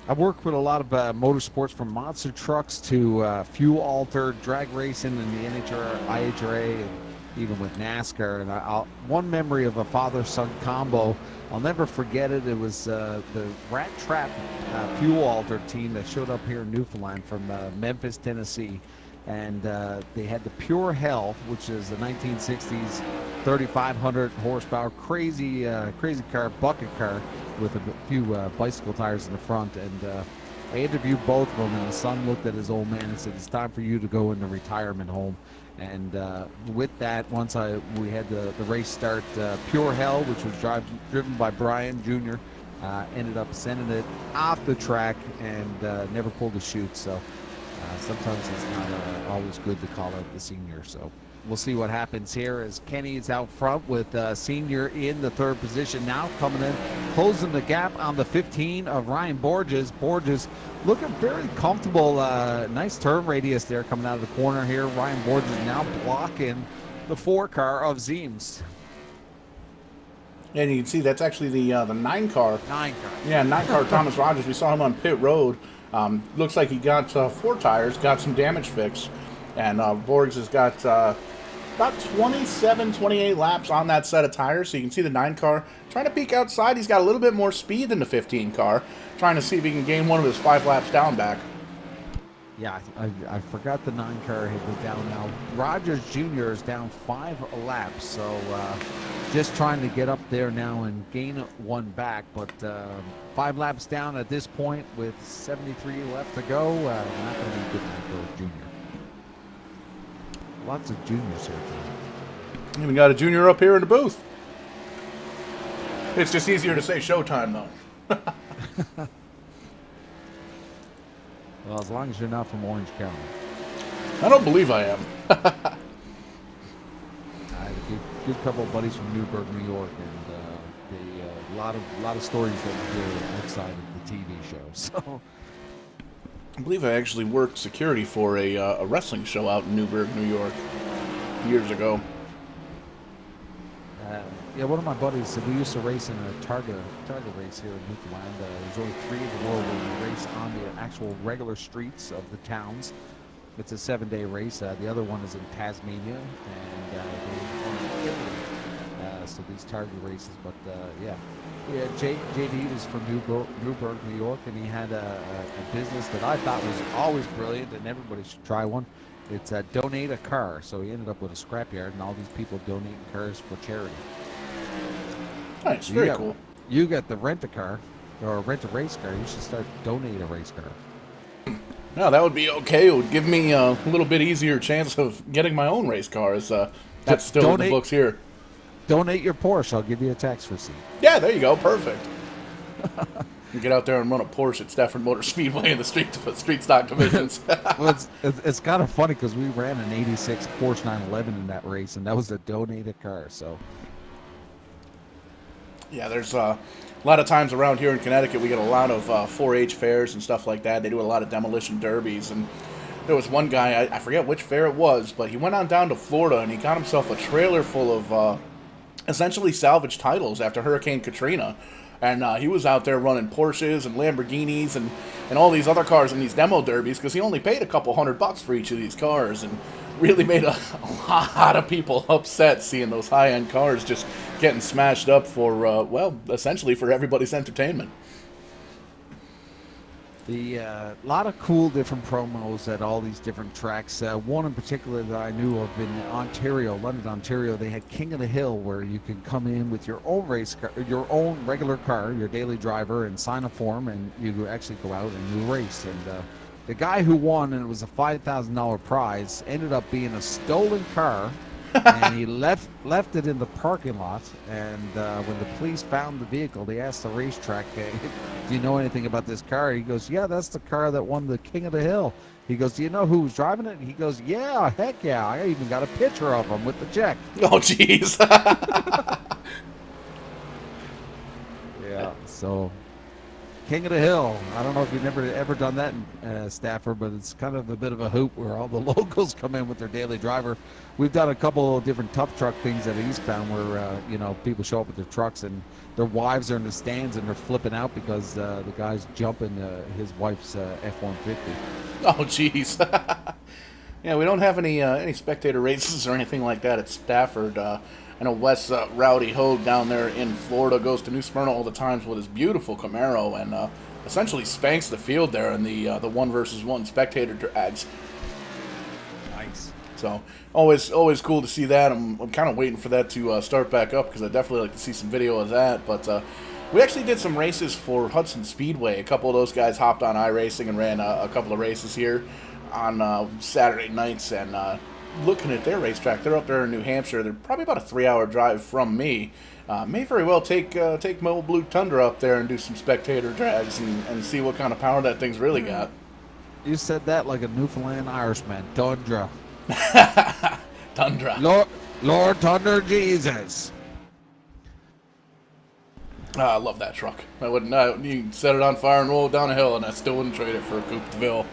I've worked with a lot of motorsports, from monster trucks to fuel-altered drag racing in the IHRA, and even with NASCAR. And one memory of a father-son combo, I'll never forget it. It was the Rat Trap fuel-altered team that showed up here in Newfoundland from Memphis, Tennessee. And they had the Pure Hell, which is the 1960s 3,500 horsepower crazy car, bucket car with a few bicycle tires in the front. And I interviewed both of them, and the son looked at his old man and said, "It's time for you to go into retirement home." And with that, once we had the race start, Pure Hell, which was driven by Brian Jr., ended up sending it off the track and never pulled a chute. So sometimes it's not always good to call out the senior. So we'll see what happens here as Kenny is out front with senior in the third position now, coming in, closing the gap on the 15 of Ryan Borges. Borges looking very comfortable. Nice turn radius there coming out of the corner here. Ryan Borges now blocking the 4 car of Zeems. And you can see that's actually the 9 car. 9 car. Yeah, 9 car Thomas Rogers. We saw him on pit road. Looks like he got 4 tires, got some damage fixed. And Borges has got about 27, 28 laps on that set of tires. So you can see the 9 car trying to peek outside. He's got a little bit more speed than the 15 car. Trying to see if he can gain one of his 5 laps down back. Yeah, I forgot the 9 car was down now. Rogers Jr. is down 5 laps, so just trying to get up there now and gain 1 back. But 5 laps down at this point with 73 left to go. Not going to be good enough for Jr. Lots of juniors here tonight. Even got a junior up here in the booth. It's just easier to say showtime, though. Well, as long as you're not from Orange County. I don't believe I am. I had a good couple of buddies from Newburgh, New York, and a lot of stories that we hear outside of the TV show. So I believe I actually worked security for a wrestling show out in Newburgh, New York, years ago. Yeah, one of my buddies said we used to race in a Targa race here in Newfoundland. There's only 3 in the world where we race on the actual regular streets of the towns. It's a 7-day race. The other one is in Tasmania, and they are in Italy. So these Targa races, but yeah, JD was from Newburgh, New York, and he had a business that I thought was always brilliant, and everybody should try one. It's donate a car. So he ended up with a scrapyard, and all these people donating cars for charity. Nice, very cool. You got the rent a car or rent a race car. You should start donating a race car. No, that would be okay. It would give me a little bit easier chance of getting my own race car. That's still in the books here. Donate your Porsche. I'll give you a tax receipt. Yeah, there you go. Perfect. You get out there and run a Porsche at Stafford Motor Speedway in the street stock divisions. Well, it's kind of funny because we ran an '86 Porsche 911 in that race, and that was a donated car. So. Yeah, there's a lot of times around here in Connecticut we get a lot of 4-H fairs and stuff like that. They do a lot of demolition derbies, and there was one guy, I forget which fair it was, but he went on down to Florida and he got himself a trailer full of essentially salvage titles after Hurricane Katrina. And he was out there running Porsches and Lamborghinis and all these other cars in these demo derbies because he only paid a couple $100 for each of these cars, and really made a lot of people upset seeing those high-end cars just getting smashed up for, well, essentially for everybody's entertainment. The lot of cool different promos at all these different tracks. One in particular that I knew of in Ontario, London, Ontario, they had King of the Hill, where you can come in with your own race car, your own regular car, your daily driver, and sign a form, and you actually go out and you race. And the guy who won, and it was a $5,000 prize, ended up being a stolen car. And he left it in the parking lot, and when the police found the vehicle, they asked the racetrack, do you know anything about this car? He goes, yeah, that's the car that won the King of the Hill. He goes, do you know who was driving it? And he goes, yeah, heck yeah, I even got a picture of him with the check. Oh, jeez. Yeah, so King of the Hill. I don't know if you've ever done that in Stafford, but it's kind of a bit of a hoop where all the locals come in with their daily driver. We've done a couple of different tough truck things at Eastbound where, people show up with their trucks and their wives are in the stands and they're flipping out because the guy's jumping his wife's F-150. Oh, jeez. Yeah, we don't have any spectator races or anything like that at Stafford. I know Wes Rowdy Hogue down there in Florida goes to New Smyrna all the times with his beautiful Camaro and essentially spanks the field there in the 1-versus-1 spectator drags. Nice. So always cool to see that. I'm kind of waiting for that to start back up because I definitely like to see some video of that. But We actually did some races for Hudson Speedway. A couple of those guys hopped on iRacing and ran a couple of races here on Saturday nights. And looking at their racetrack, they're up there in New Hampshire. They're probably about a 3-hour drive from me. May very well take my old Blue Tundra up there and do some spectator drags and see what kind of power that thing's really got. You said that like a Newfoundland Irishman. Tundra. Tundra. Lord Thunder Jesus. I love that truck. I wouldn't. You can set it on fire and roll it down a hill, and I still wouldn't trade it for a Coupe de Ville.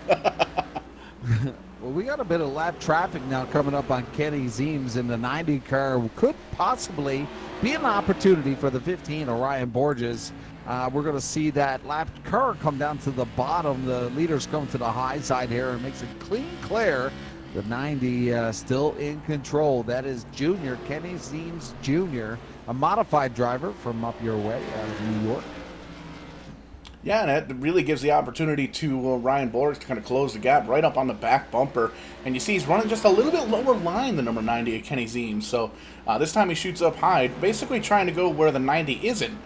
Well, we got a bit of lap traffic now coming up on Kenny Zeems in the 90 car. Could possibly be an opportunity for the 15 Orion Borges. We're going to see that lap car come down to the bottom. The leaders come to the high side here and makes a clean clear. The 90 still in control. That is Junior, Kenny Zeems Jr., a modified driver from up your way out of New York. Yeah, and it really gives the opportunity to Ryan Borges to kind of close the gap right up on the back bumper. And you see he's running just a little bit lower line than number 90 at Kenny Zeems. So this time he shoots up high, basically trying to go where the 90 isn't.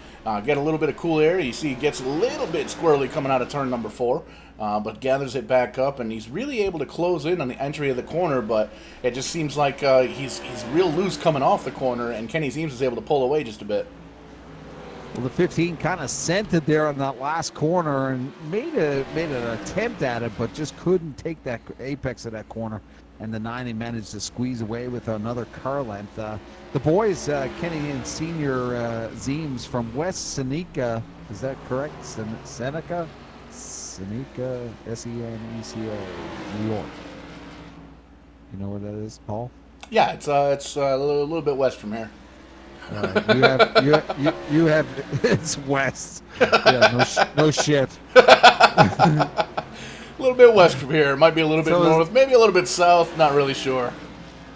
Get a little bit of cool air. You see he gets a little bit squirrely coming out of turn number 4. But gathers it back up, and he's really able to close in on the entry of the corner, but it just seems like he's real loose coming off the corner, and Kenny Zeems is able to pull away just a bit. Well, the 15 kind of scented there on that last corner and made an attempt at it, but just couldn't take that apex of that corner. And the 90 managed to squeeze away with another car length. The boys, Kenny and Senior Zeems from West Seneca, is that correct? Seneca, Seneca, New York. You know where that is, Paul? Yeah, it's a little bit west from here. You have it's west. Yeah, no shit. A little bit west from here. Might be a little bit north, maybe a little bit south. Not really sure.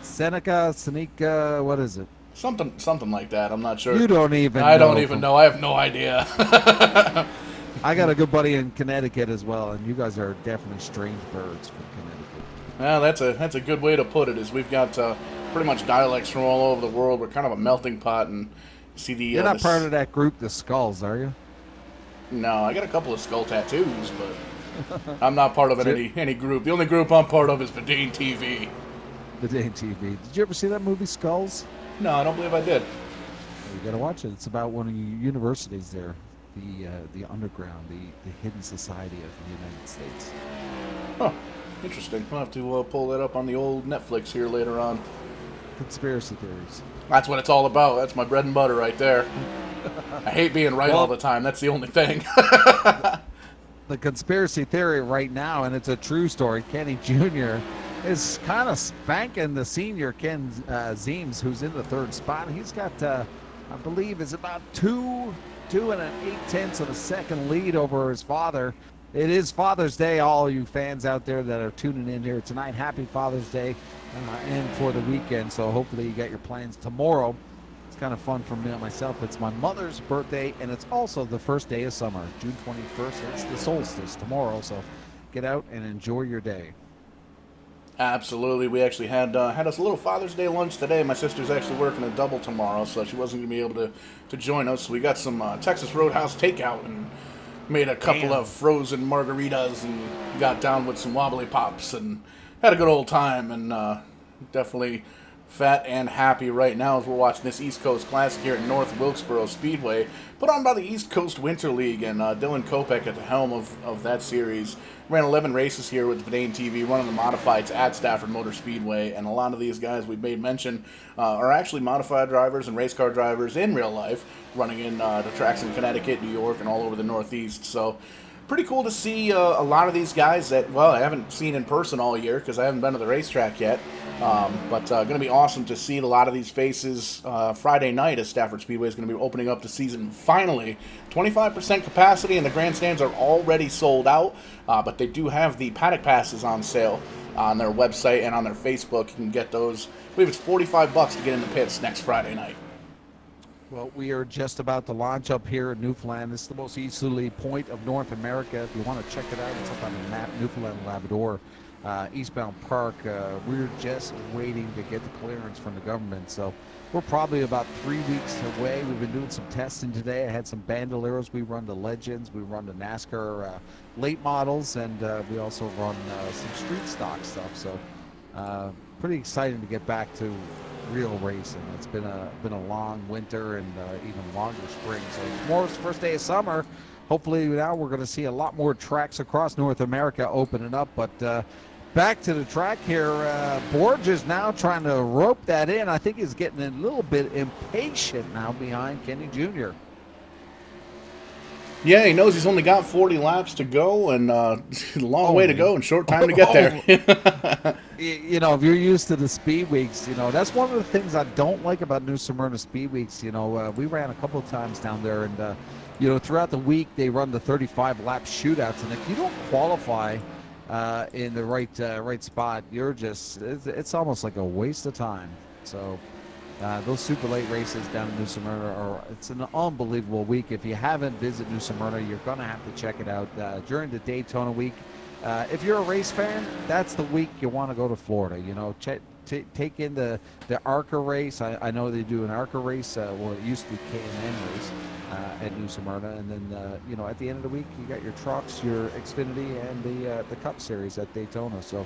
Seneca, what is it? Something like that. I'm not sure. You don't even. I don't even know. I have no idea. I got a good buddy in Connecticut as well, and you guys are definitely strange birds from Connecticut. Well, that's a good way to put it. Is we've got pretty much dialects from all over the world. We're kind of a melting pot, and see the. You're not part of that group, the Skulls, are you? No, I got a couple of skull tattoos, but I'm not part of any group. The only group I'm part of is Vidane TV. Vidane TV. Did you ever see that movie Skulls? No, I don't believe I did. You got to watch it. It's about one of the universities there, the underground, the hidden society of the United States. Huh. Interesting. I'll have to pull that up on the old Netflix here later on. Conspiracy theories. That's what it's all about. That's my bread and butter right there. I hate being right all the time. That's the only thing. The conspiracy theory right now, and it's a true story, Kenny Jr. is kind of spanking the senior Ken Zeems, who's in the third spot. He's got, I believe, is about 2 8/10 of a second lead over his father. It is Father's Day, all you fans out there that are tuning in here tonight. Happy Father's Day and for the weekend. So hopefully you got your plans tomorrow. It's kind of fun for me and myself. It's my mother's birthday, and it's also the first day of summer, June 21st. It's the solstice tomorrow, so get out and enjoy your day. Absolutely. We actually had us a little Father's Day lunch today. My sister's actually working a double tomorrow, so she wasn't going to be able to join us. So we got some Texas Roadhouse takeout and made a couple of frozen margaritas and got down with some wobbly pops and had a good old time, and definitely fat and happy right now as we're watching this East Coast Classic here at North Wilkesboro Speedway, put on by the East Coast Winter League, and Dylan Kopech at the helm of that series. Ran 11 races here with Vidane TV, running the modifieds at Stafford Motor Speedway, and a lot of these guys we've made mention are actually modified drivers and race car drivers in real life, running in the tracks in Connecticut, New York, and all over the Northeast. So pretty cool to see a lot of these guys that, well, I haven't seen in person all year because I haven't been to the racetrack yet. But going to be awesome to see a lot of these faces Friday night as Stafford Speedway is going to be opening up the season finally. 25% capacity, and the grandstands are already sold out, but they do have the paddock passes on sale on their website and on their Facebook. You can get those. I believe it's $45 to get in the pits next Friday night. Well, we are just about to launch up here in Newfoundland. This is the most easterly point of North America. If you want to check it out, it's up on the map, Newfoundland Labrador. Eastbound Park. We're just waiting to get the clearance from the government. So we're probably about 3 weeks away. We've been doing some testing today. I had some Bandoleros. We run the Legends. We run the NASCAR late models, and we also run some street stock stuff. So pretty exciting to get back to real racing. It's been a long winter and even longer spring. So tomorrow's the first day of summer. Hopefully now we're going to see a lot more tracks across North America opening up. But back to the track here. Borges now trying to rope that in. I think he's getting a little bit impatient now behind Kenny Jr. Yeah, he knows he's only got 40 laps to go, and a long way to go and short time to get there. You know, if you're used to the speed weeks, you know, that's one of the things I don't like about New Smyrna speed weeks. You know, we ran a couple of times down there, and, you know, throughout the week they run the 35-lap shootouts, and if you don't qualify in the right spot, you're just, it's almost like a waste of time. So those super late races down in New Smyrna it's an unbelievable week. If you haven't visited New Smyrna, you're going to have to check it out during the Daytona week. If you're a race fan, that's the week you want to go to Florida. You know, take in the ARCA race. I know they do an ARCA race. Well, it used to be K&N race at New Smyrna, and then you know, at the end of the week, you got your trucks, your Xfinity, and the Cup Series at Daytona. So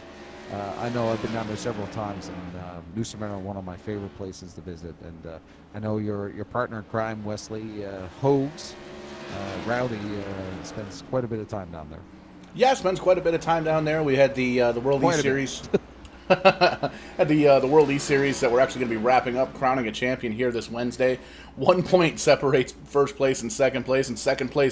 I know I've been down there several times, and New Smyrna, one of my favorite places to visit. And I know your partner in crime, Wesley Hogues, Rowdy, spends quite a bit of time down there. Yeah, spends quite a bit of time down there. We had the World E Series. At the World E Series that we're actually going to be wrapping up, crowning a champion here this Wednesday. 1 point separates first place and second place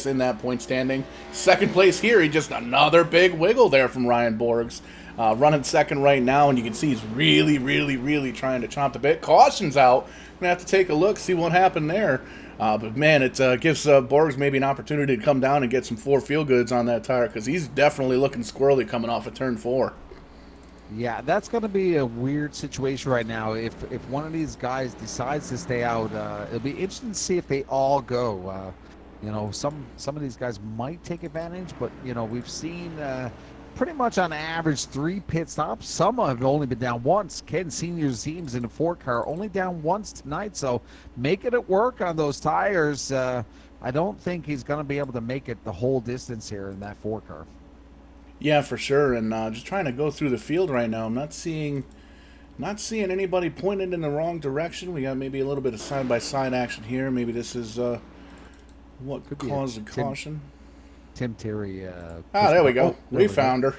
in that point standing. Second place here, he just another big wiggle there from Ryan Borgs. Running second right now, and you can see he's really trying to chomp the bit. Caution's out. Gonna have to take a look, see what happened there. But man, it gives Borgs maybe an opportunity to come down and get some 4 feel goods on that tire, because he's definitely looking squirrely coming off of turn 4. Yeah, that's going to be a weird situation right now. If one of these guys decides to stay out, it'll be interesting to see if they all go. You know, some of these guys might take advantage, but you know, we've seen pretty much on average 3 pit stops. Some have only been down once. Ken Senior's team's in the 4 car, only down once tonight. So making it work on those tires. I don't think he's going to be able to make it the whole distance here in that 4 car. Yeah, for sure. And just trying to go through the field right now, I'm not seeing anybody pointed in the wrong direction. We got maybe a little bit of side-by-side action here. Maybe this is what could cause the caution. Tim Terry. There we go. We found her.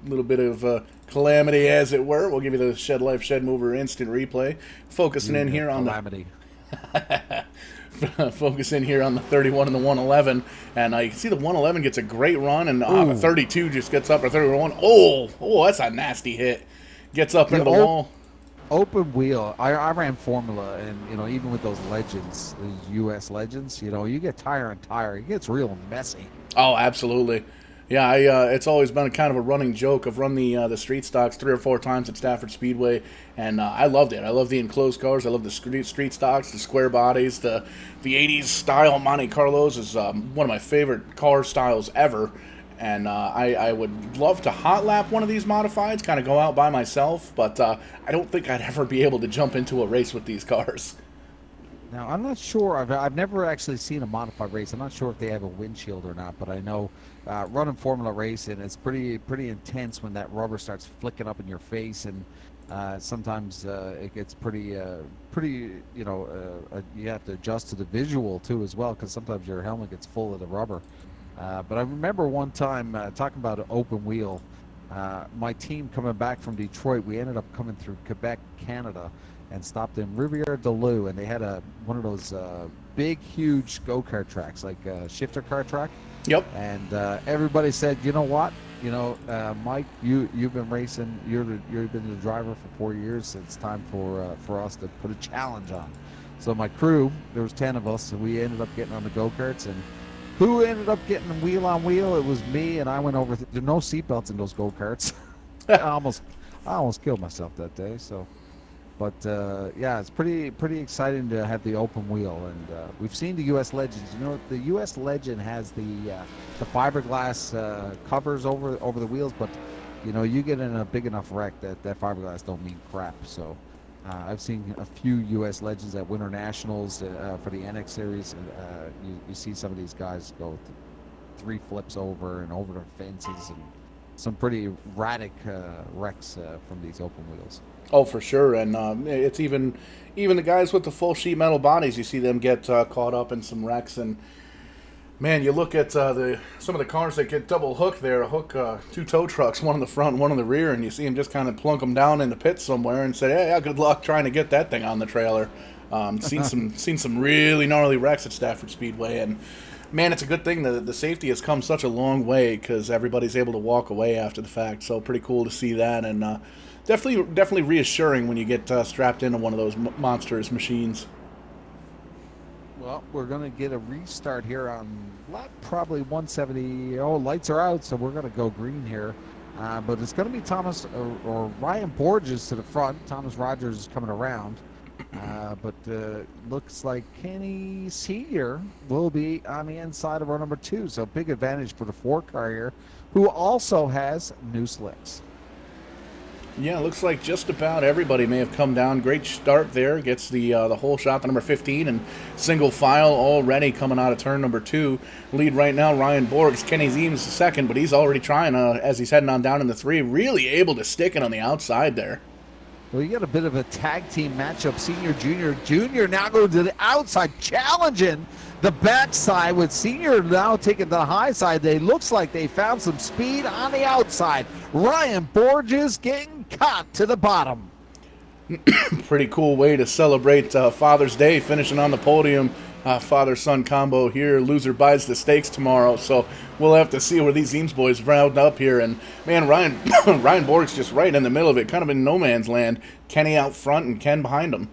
A little bit of calamity, as it were. We'll give you the Shed Life Shed Mover instant replay. Focusing in here on calamity. Focus in here on the 31 and the 111, and you can see the 111 gets a great run, and the 32 just gets up, or 31. Oh, that's a nasty hit. Gets up into the wall. Open wheel. I ran Formula, and you know, even with those legends, those U.S. legends, you know, you get tire on tire, it gets real messy. Oh, absolutely. Yeah, it's always been a kind of a running joke. I've run the street stocks 3 or 4 times at Stafford Speedway, and I loved it. I love the enclosed cars. I love the street stocks, the square bodies, the 80s style Monte Carlos is one of my favorite car styles ever. And I would love to hot lap one of these modifieds, kind of go out by myself, but I don't think I'd ever be able to jump into a race with these cars. Now, I'm not sure. I've never actually seen a modified race. I'm not sure if they have a windshield or not, but I know running Formula racing, it's pretty intense when that rubber starts flicking up in your face, and sometimes it gets pretty, you know, you have to adjust to the visual too as well, because sometimes your helmet gets full of the rubber. But I remember one time talking about an open wheel. My team coming back from Detroit, we ended up coming through Quebec, Canada, and stopped in Rivière-du-Loup, and they had one of those big, huge go-kart tracks, like a shifter car track. Yep. And everybody said, you know what? You know, Mike, you've been racing. You've been the driver for 4 years. It's time for us to put a challenge on. So my crew, there was 10 of us, and we ended up getting on the go-karts, and who ended up getting wheel on wheel? It was me, and I went over. There were no seatbelts in those go-karts. I almost killed myself that day. So, but yeah, it's pretty exciting to have the open wheel, and we've seen the U.S. Legends. You know, the U.S. Legend has the fiberglass covers over the wheels, but you know, you get in a big enough wreck that fiberglass don't mean crap. So, I've seen a few U.S. legends at Winter Nationals for the NX Series. You see some of these guys go 3 flips over and over the fences, and some pretty erratic wrecks from these open wheels. Oh, for sure, and it's even the guys with the full sheet metal bodies. You see them get caught up in some wrecks, and man, you look at some of the cars that get double hooked there, hook 2 tow trucks, one in the front, one in the rear, and you see them just kind of plunk them down in the pit somewhere and say, "Hey, yeah, good luck trying to get that thing on the trailer." Seen some really gnarly wrecks at Stafford Speedway, and man, it's a good thing that the safety has come such a long way because everybody's able to walk away after the fact. So pretty cool to see that, and definitely reassuring when you get strapped into one of those monstrous machines. Well, we're going to get a restart here on lap probably 170. Oh, lights are out, so we're going to go green here. But it's going to be Thomas or Ryan Borges to the front. Thomas Rogers is coming around. But looks like Kenny Sr. will be on the inside of our number 2. So big advantage for the 4-car here, who also has new slicks. Yeah, it looks like just about everybody may have come down. Great start there. Gets the whole shot to number 15 and single file already coming out of turn number 2. Lead right now, Ryan Borgs. Kenny Zeems second, but he's already trying as he's heading on down in the 3. Really able to stick it on the outside there. Well, you got a bit of a tag team matchup. Senior, junior now going to the outside, challenging the backside with Senior now taking the high side. They looks like they found some speed on the outside. Ryan Borges getting caught to the bottom. Pretty cool way to celebrate Father's Day, finishing on the podium. Father-son combo here. Loser buys the steaks tomorrow, so we'll have to see where these Zeems boys round up here. And man, Ryan Borg's just right in the middle of it, kind of in no man's land. Kenny out front and Ken behind him.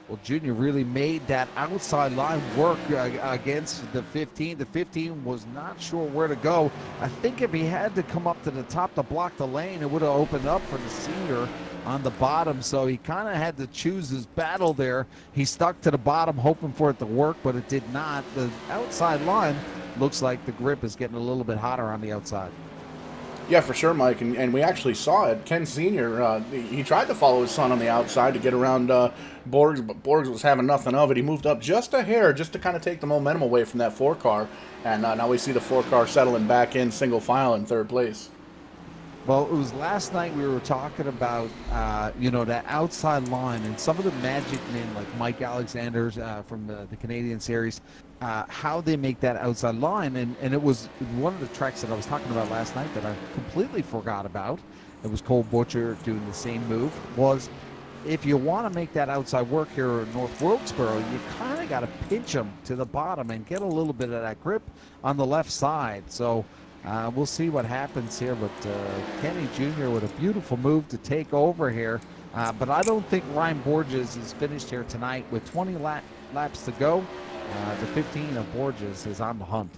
Well, Junior really made that outside line work against the 15. The 15 was not sure where to go. I think if he had to come up to the top to block the lane, it would have opened up for the Senior on the bottom. So he kind of had to choose his battle there. He stuck to the bottom hoping for it to work, but it did not. The outside line looks like the grip is getting a little bit hotter on the outside. Yeah, for sure, Mike, and we actually saw it. Ken Sr., he tried to follow his son on the outside to get around Borgs, but Borgs was having nothing of it. He moved up just a hair just to kind of take the momentum away from that 4-car, and now we see the 4-car settling back in single file in 3rd place. Well, it was last night we were talking about, that outside line and some of the magic men like Mike Alexander's from the Canadian Series, how they make that outside line. And it was one of the tracks that I was talking about last night that I completely forgot about. It was Cole Butcher doing the same move. Was if you want to make that outside work here in North Wilkesboro, you kind of got to pinch them to the bottom and get a little bit of that grip on the left side. So we'll see what happens here, but Kenny Jr. with a beautiful move to take over here. But I don't think Ryan Borges is finished here tonight with 20 laps to go. The 15 of Borges is on the hunt.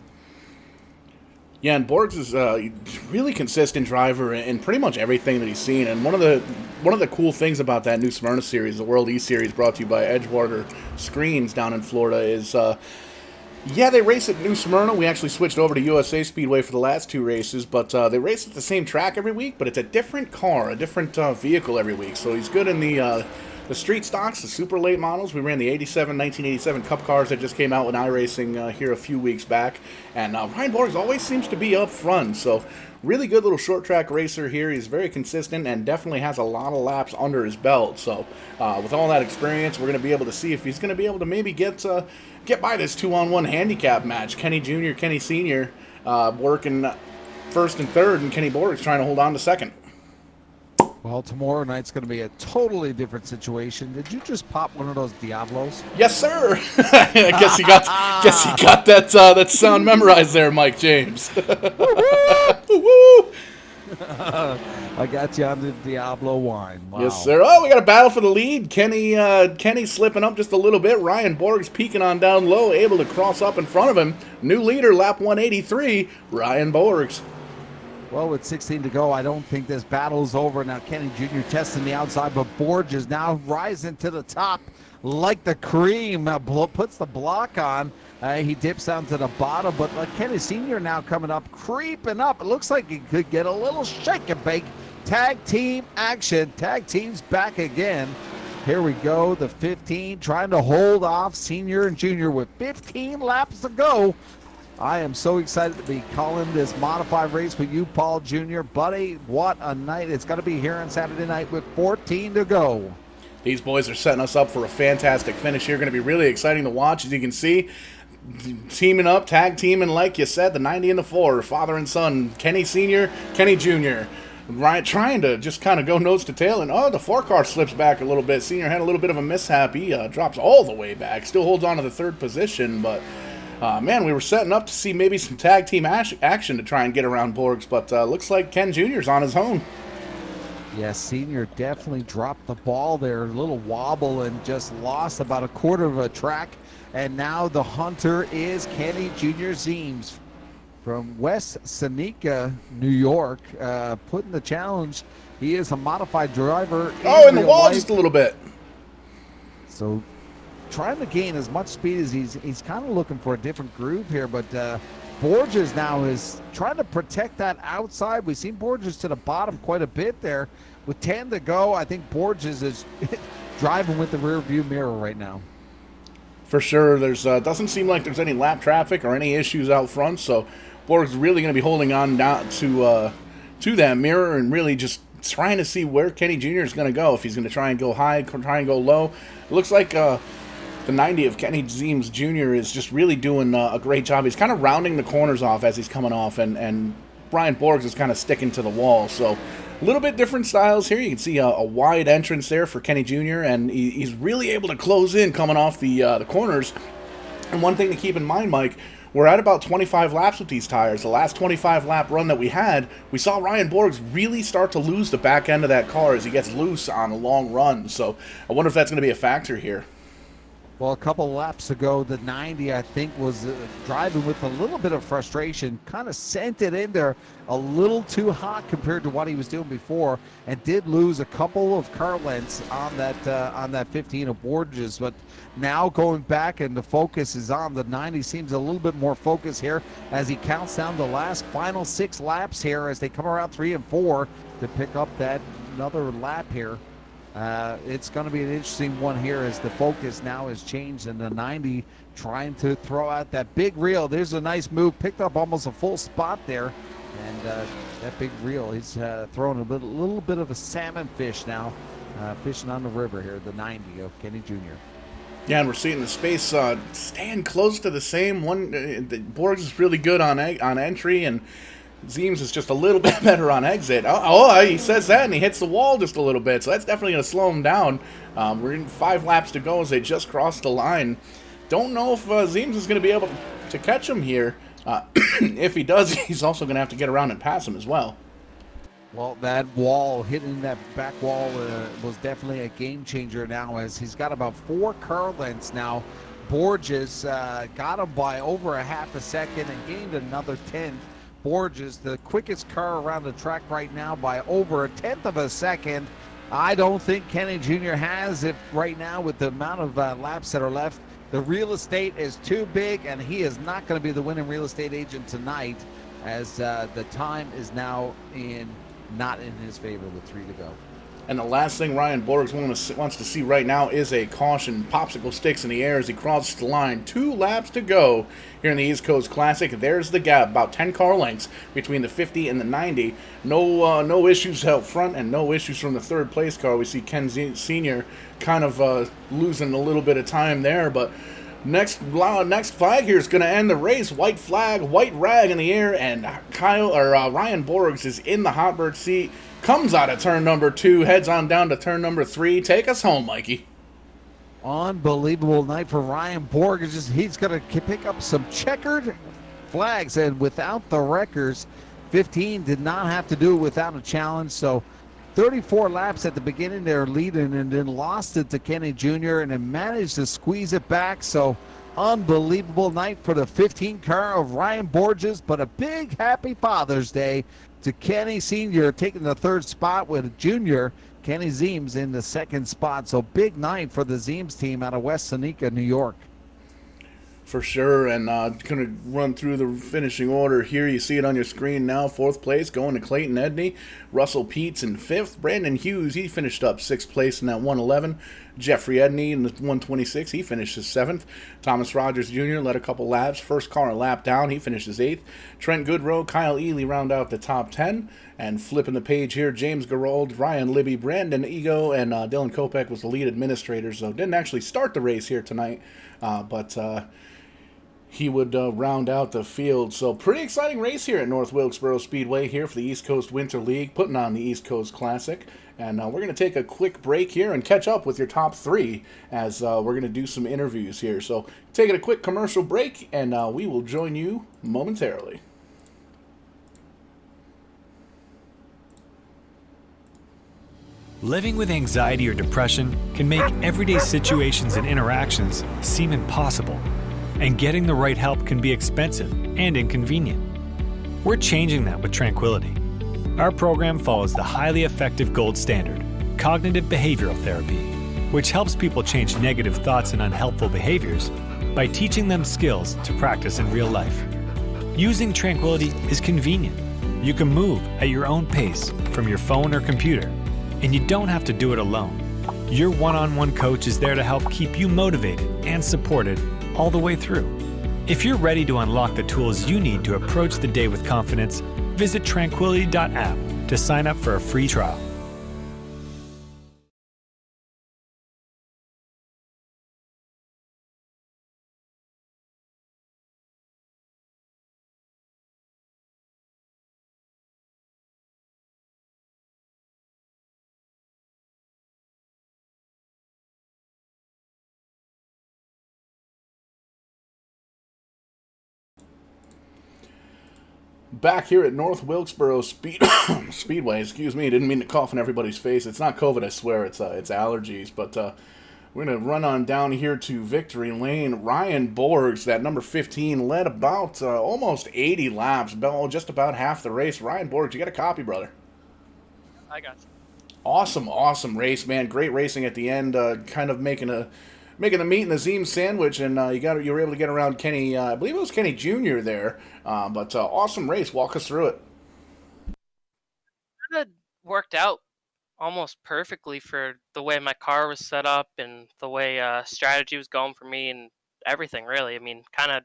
Yeah, and Borgs is a really consistent driver in pretty much everything that he's seen. And one of the cool things about that new Smyrna series, the World E Series, brought to you by Edgewater Screens down in Florida, is yeah, they race at New Smyrna. We actually switched over to USA Speedway for the last 2 races, but they race at the same track every week, but it's a different car, a different vehicle every week. So he's good in the street stocks, the super late models. We ran the 1987 Cup cars that just came out with iRacing here a few weeks back. And Ryan Borges always seems to be up front, so really good little short track racer here. He's very consistent and definitely has a lot of laps under his belt. So with all that experience, we're going to be able to see if he's going to be able to maybe get by this 2-on-1 handicap match. Kenny Jr., Kenny Sr. Working first and third, and Kenny Borges trying to hold on to second. Well, tomorrow night's going to be a totally different situation. Did you just pop one of those Diablos? Yes, sir. I guess he got that sound memorized there, Mike James. I got you on the Diablo wine. Wow. Yes, sir. Oh, we got a battle for the lead. Kenny slipping up just a little bit. Ryan Borges peeking on down low, able to cross up in front of him. New leader, lap 183, Ryan Borges. Well, with 16 to go, I don't think this battle is over. Now, Kenny Jr. testing the outside, but Borges now rising to the top like the cream. Puts the block on. He dips down to the bottom, but Kenny Sr. now coming up, creeping up. It looks like he could get a little shake and bake. Tag team action. Tag team's back again. Here we go, the 15, trying to hold off senior and junior with 15 laps to go. I am so excited to be calling this modified race with you, Paul Jr. Buddy, what a night. It's going to be here on Saturday night with 14 to go. These boys are setting us up for a fantastic finish here. Going to be really exciting to watch. As you can see, teaming up, tag teaming, like you said, the 90 and the 4, father and son, Kenny Sr., Kenny Jr., right, trying to just kind of go nose to tail, and the 4-car slips back a little bit. Senior had a little bit of a mishap. He drops all the way back, still holds on to the 3rd position, but man, we were setting up to see maybe some tag team action to try and get around Borgs, but looks like Ken Jr.'s on his own. Yes, Senior definitely dropped the ball there, a little wobble, and just lost about a quarter of a track, and now the hunter is Kenny Jr. Zeems from West Seneca, New York, putting the challenge. He is a modified driver. In the wall just a little bit. So trying to gain as much speed as he's kind of looking for a different groove here, but Borges now is trying to protect that outside. We've seen Borges to the bottom quite a bit there. With 10 to go, I think Borges is driving with the rear view mirror right now. For sure, there's doesn't seem like there's any lap traffic or any issues out front, so Borgs is really going to be holding on down to that mirror and really just trying to see where Kenny Jr. is going to go. If he's going to try and go high, try and go low. It looks like the 90 of Kenny Zeems Jr. is just really doing a great job. He's kind of rounding the corners off as he's coming off, and Brian Borgs is kind of sticking to the wall. So a little bit different styles here. You can see a wide entrance there for Kenny Jr., and he's really able to close in coming off the corners. And one thing to keep in mind, Mike, we're at about 25 laps with these tires. The last 25-lap run that we had, we saw Ryan Borgs really start to lose the back end of that car as he gets loose on a long run. So I wonder if that's going to be a factor here. Well, a couple laps ago, the 90, I think, was driving with a little bit of frustration, kind of sent it in there a little too hot compared to what he was doing before, and did lose a couple of car lengths on that 15 of Borges. But now going back, and the focus is on the 90, seems a little bit more focused here as he counts down the last final 6 laps here as they come around 3 and 4 to pick up that another lap here. It's going to be an interesting one here as the focus now has changed, and the 90 trying to throw out that big reel. There's a nice move, picked up almost a full spot there, and that big reel, he's throwing a little bit of a salmon fish now, fishing on the river here, the 90 of Kenny Jr. Yeah, and we're seeing the space staying close to the same one. Borgs is really good on entry, and Zeems is just a little bit better on exit. He says that, and he hits the wall just a little bit, so that's definitely going to slow him down. We're in 5 laps to go as they just crossed the line. Don't know if Zeems is going to be able to catch him here. If he does, he's also going to have to get around and pass him as well. Well, that wall, hitting that back wall was definitely a game changer now, as he's got about 4 car lengths now. Borges got him by over a half a second and gained another 10. Borges, the quickest car around the track right now by over a 1/10 of a second. I don't think Kenny Jr. has it right now with the amount of laps that are left. The real estate is too big, and he is not going to be the winning real estate agent tonight, as the time is now not in his favor with 3 to go. And the last thing Ryan Borgs wants to see right now is a caution. Popsicle sticks in the air as he crosses the line. 2 laps to go here in the East Coast Classic. There's the gap, about 10 car lengths between the 50 and the 90. No issues out front and no issues from the 3rd place car. We see Ken Sr. kind of losing a little bit of time there, but next flag here is going to end the race. White flag, white rag in the air, and Ryan Borgs is in the hot bird seat. Comes out of turn number 2, heads on down to turn number 3. Take us home, Mikey. Unbelievable night for Ryan Borges. He's going to pick up some checkered flags, and without the wreckers, 15 did not have to do it without a challenge. So 34 laps at the beginning, they're leading, and then lost it to Kenny Jr. and then managed to squeeze it back. So unbelievable night for the 15 car of Ryan Borges, but a big happy Father's Day to Kenny Sr. taking the 3rd spot, with Junior Kenny Zeems in the 2nd spot. So big night for the Zeems team out of West Seneca, New York. For sure, and going to run through the finishing order here. You see it on your screen now. 4th place going to Clayton Edney. Russell Peets in 5th. Brandon Hughes, he finished up 6th place in that 111. Jeffrey Edney in the 126, he finishes 7th. Thomas Rogers Jr. led a couple laps. First car a lap down, he finishes 8th. Trent Goodrow, Kyle Ely round out the top 10. And flipping the page here, James Garold, Ryan Libby, Brandon Ego, and Dylan Kopech was the lead administrator, so didn't actually start the race here tonight, but he would round out the field. So pretty exciting race here at North Wilkesboro Speedway here for the East Coast Winter League, putting on the East Coast Classic. And we're going to take a quick break here and catch up with your top 3 as we're going to do some interviews here. So taking a quick commercial break, and we will join you momentarily. Living with anxiety or depression can make everyday situations and interactions seem impossible, and getting the right help can be expensive and inconvenient. We're changing that with Tranquility. Our program follows the highly effective gold standard, cognitive behavioral therapy, which helps people change negative thoughts and unhelpful behaviors by teaching them skills to practice in real life. Using Tranquility is convenient. You can move at your own pace from your phone or computer, and you don't have to do it alone. Your one-on-one coach is there to help keep you motivated and supported all the way through. If you're ready to unlock the tools you need to approach the day with confidence, visit tranquility.app to sign up for a free trial. Back here at North Wilkesboro Speedway, excuse me, didn't mean to cough in everybody's face. It's not COVID, I swear, it's allergies. But we're going to run on down here to Victory Lane. Ryan Borgs, that number 15, led about almost 80 laps, just about half the race. Ryan Borgs, you got a copy, brother. I got you. Awesome race, man. Great racing at the end, kind of making the meat and the Zim sandwich, and you were able to get around Kenny. I believe it was Kenny Jr. there, but awesome race. Walk us through it. Kind of worked out almost perfectly for the way my car was set up and the way strategy was going for me and everything. Really, I mean, kind of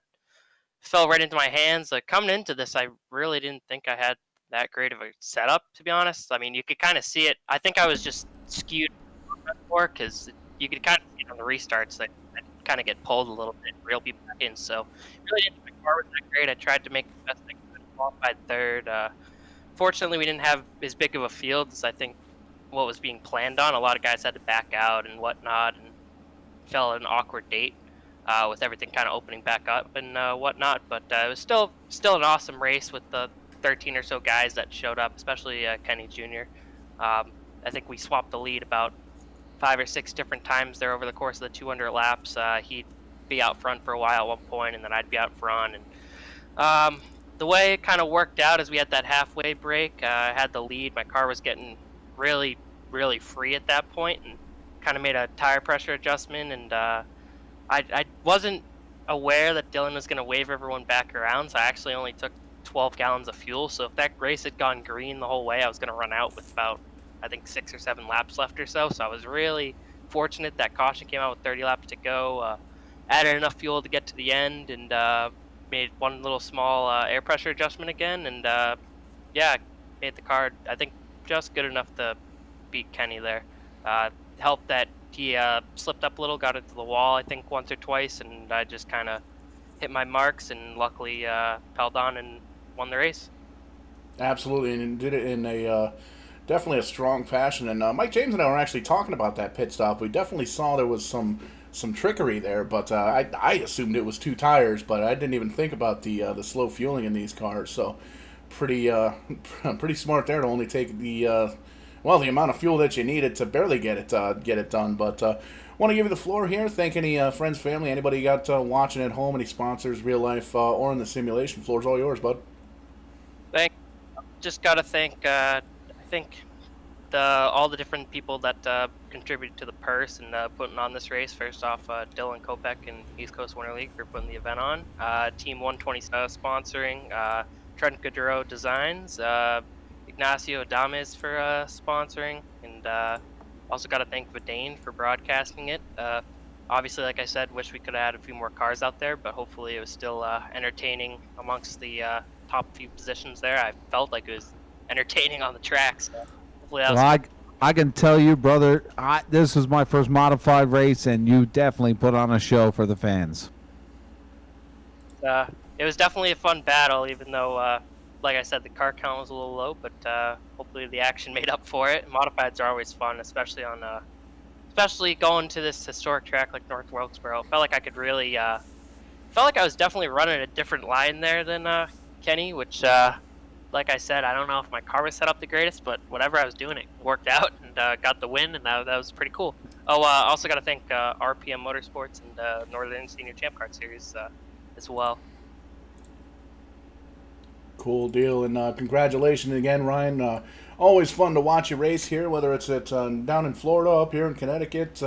fell right into my hands. Like coming into this, I really didn't think I had that great of a setup, to be honest. I mean, you could kind of see it. I think I was just skewed more because you could kind of see it on the restarts. I kind of get pulled a little bit, reel people back in. So really didn't think my car was that great. I tried to make the best I could, qualified third. Fortunately, we didn't have as big of a field as I think what was being planned on. A lot of guys had to back out and whatnot, and fell at an awkward date with everything kind of opening back up and whatnot. But it was still an awesome race with the 13 or so guys that showed up, especially Kenny Jr. I think we swapped the lead about 5 or 6 different times there over the course of the 200 laps. He'd be out front for a while at one point, and then I'd be out front. And the way it kind of worked out is we had that halfway break. I had the lead. My car was getting really, really free at that point, and kind of made a tire pressure adjustment. And I wasn't aware that Dylan was going to wave everyone back around, so I actually only took 12 gallons of fuel. So if that race had gone green the whole way, I was going to run out with about, I think, 6 or 7 laps left or so. So I was really fortunate that caution came out with 30 laps to go. Added enough fuel to get to the end, and made one little small air pressure adjustment again. And made the car, I think, just good enough to beat Kenny there. Helped that he slipped up a little, got into the wall, I think, once or twice, and I just kind of hit my marks and luckily held on and won the race. Absolutely, and did it in a definitely a strong fashion. And Mike James and I were actually talking about that pit stop. We definitely saw there was some trickery there, but I assumed it was 2 tires, but I didn't even think about the slow fueling in these cars. So pretty smart there to only take the amount of fuel that you needed to barely get it done. But want to give you the floor here. Thank any friends, family, anybody you got watching at home, any sponsors, real life or in the simulation. Floor's all yours, bud. Just got to thank I think all the different people that contributed to the purse and putting on this race. First off, Dylan Kopech and East Coast Winter League for putting the event on. Team 120 sponsoring. Trent Goodrow Designs. Ignacio Adames for sponsoring. And Also got to thank Vidane for broadcasting it. Obviously, like I said, wish we could have had a few more cars out there, but hopefully it was still entertaining amongst the top few positions there. I felt like it was entertaining on the track, so hopefully that Well, was fun. I can tell you, brother, this was my first modified race, and you definitely put on a show for the fans. It was definitely a fun battle, even though, like I said, the car count was a little low, but hopefully the action made up for it. Modifieds are always fun, especially especially going to this historic track like North Wilkesboro. Felt like I could really, felt like I was definitely running a different line there than Kenny, which, like I said, I don't know if my car was set up the greatest, but whatever I was doing, it worked out and got the win, and that was pretty cool. Oh, also got to thank RPM Motorsports and Northern Senior Champ Car Series as well. Cool deal, and congratulations again, Ryan. Always fun to watch you race here, whether it's at down in Florida, up here in Connecticut.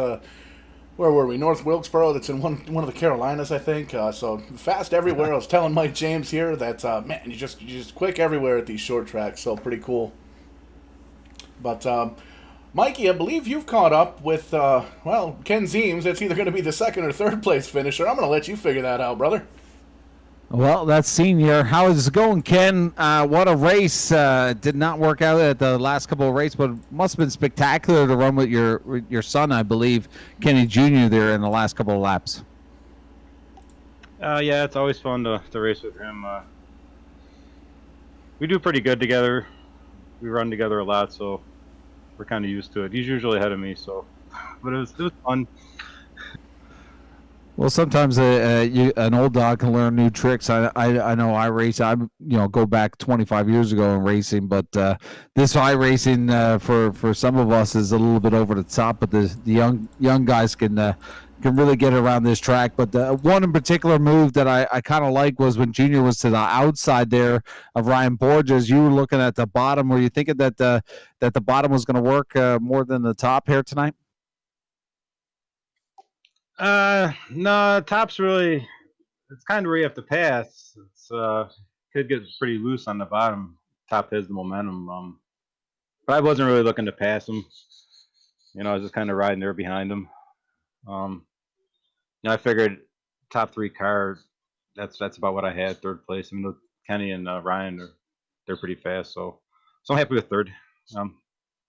Where were we? North Wilkesboro. That's in one of the Carolinas, I think. So fast everywhere. I was telling Mike James here that man, you just quick everywhere at these short tracks. So pretty cool. But Mikey, I believe you've caught up with Ken Zeems. It's either going to be the second or third place finisher. I'm going to let you figure that out, brother. Well, that's senior. How is it going, Ken? What a race. Did not work out at the last couple of races, but must have been spectacular to run with your son, I believe, Kenny Jr. there in the last couple of laps. Yeah, it's always fun to race with him. We do pretty good together. We run together a lot, so we're kind of used to it. He's usually ahead of me, so but it was fun. Well, sometimes an old dog can learn new tricks. I know I race. I go back 25 years ago in racing, but this iRacing for some of us is a little bit over the top. But the young guys can really get around this track. But one in particular move that I kind of like was when Junior was to the outside there of Ryan Borges. You were looking at the bottom. Were you thinking that the bottom was going to work more than the top here tonight? No, top's really, it's kind of where you have to pass. It's could get pretty loose on the bottom. Top has the momentum. But I wasn't really looking to pass him. I was just kind of riding there behind him. I figured top three car, that's about what I had, third place. I mean, Kenny and Ryan they're pretty fast, so I'm happy with third.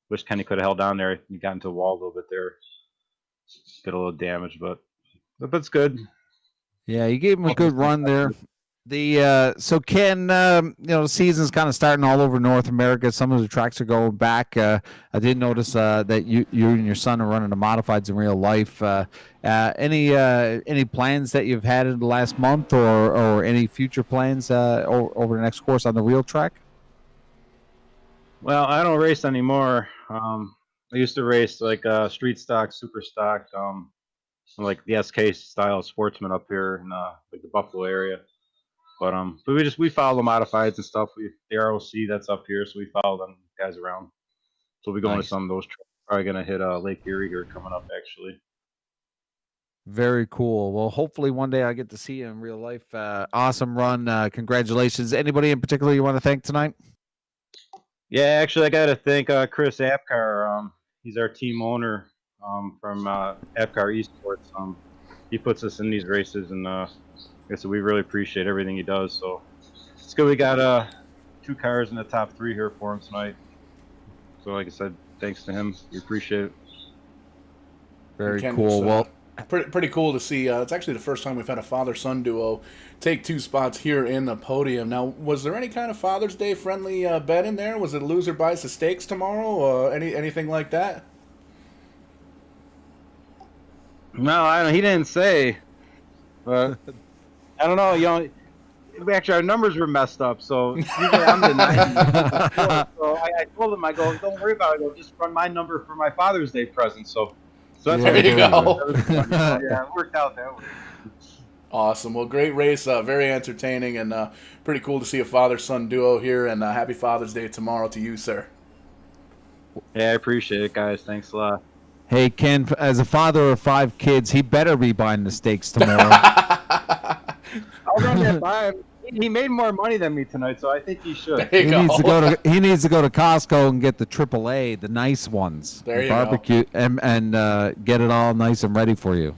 Wish Kenny could have held down there. He got into a wall a little bit there. Did a little damage, but that's good. Yeah, you gave him a good run there. So Ken, the season's kind of starting all over North America. Some of the tracks are going back. I did notice that you and your son are running the modifieds in real life. Any plans that you've had in the last month, or any future plans over the next course on the real track? Well, I don't race anymore. I used to race like street stock, super stock, like the SK style sportsman up here in like the Buffalo area. But we follow the modifieds and stuff. The ROC that's up here, so we follow them guys around. So we'll be going to some of those. Probably gonna hit Lake Erie here coming up actually. Very cool. Well, hopefully one day I get to see you in real life. Awesome run. Congratulations. Anybody in particular you want to thank tonight? Yeah, actually, I got to thank Chris Apcar. He's our team owner from Apcar Esports. He puts us in these races, and like I said, we really appreciate everything he does. So it's good we got 2 cars in the top 3 here for him tonight. So like I said, thanks to him. We appreciate it. Very cool. Well, pretty cool to see. It's actually the first time we've had a father-son duo take 2 spots here in the podium. Now, was there any kind of Father's Day friendly bet in there? Was it loser buys the steaks tomorrow? Anything like that? No, he didn't say. But I don't know. Actually, our numbers were messed up. So usually I'm the 90. So I told him, I go, don't worry about it. I go, just run my number for my Father's Day present. So that's there you go. Yeah, it worked out that way. Awesome. Well, great race. Very entertaining, and pretty cool to see a father-son duo here. And Happy Father's Day tomorrow to you, sir. Yeah, I appreciate it, guys. Thanks a lot. Hey, Ken, as a father of 5 kids, he better be buying the steaks tomorrow. I'll run that by him. he made more money than me tonight, so I think he should. There you go. He needs to go to Costco and get the AAA, the nice ones. There you barbecue, go. and get it all nice and ready for you.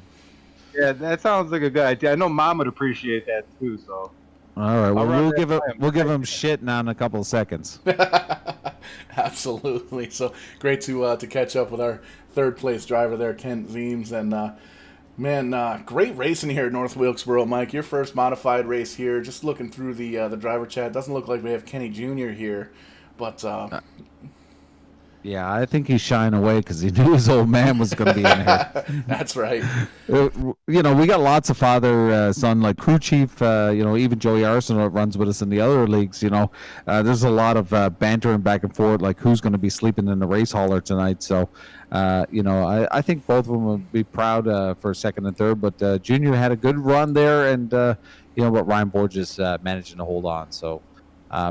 Yeah, that sounds like a good idea. I know Mom would appreciate that too. So. All right, well, run we'll that give him shit now in a couple of seconds. Absolutely. So great to catch up with our third place driver there, Kent Zeems, and man, great racing here at North Wilkesboro, Mike. Your first modified race here. Just looking through the driver chat, doesn't look like we have Kenny Jr. here, but yeah, I think he's shying away because he knew his old man was going to be in here. That's right. We got lots of father-son, like crew chief, even Joey Arsenal runs with us in the other leagues, there's a lot of bantering back and forth, like who's going to be sleeping in the race hauler tonight. So, I think both of them would be proud for second and third, but Junior had a good run there, and, but Ryan Borges managing to hold on. So,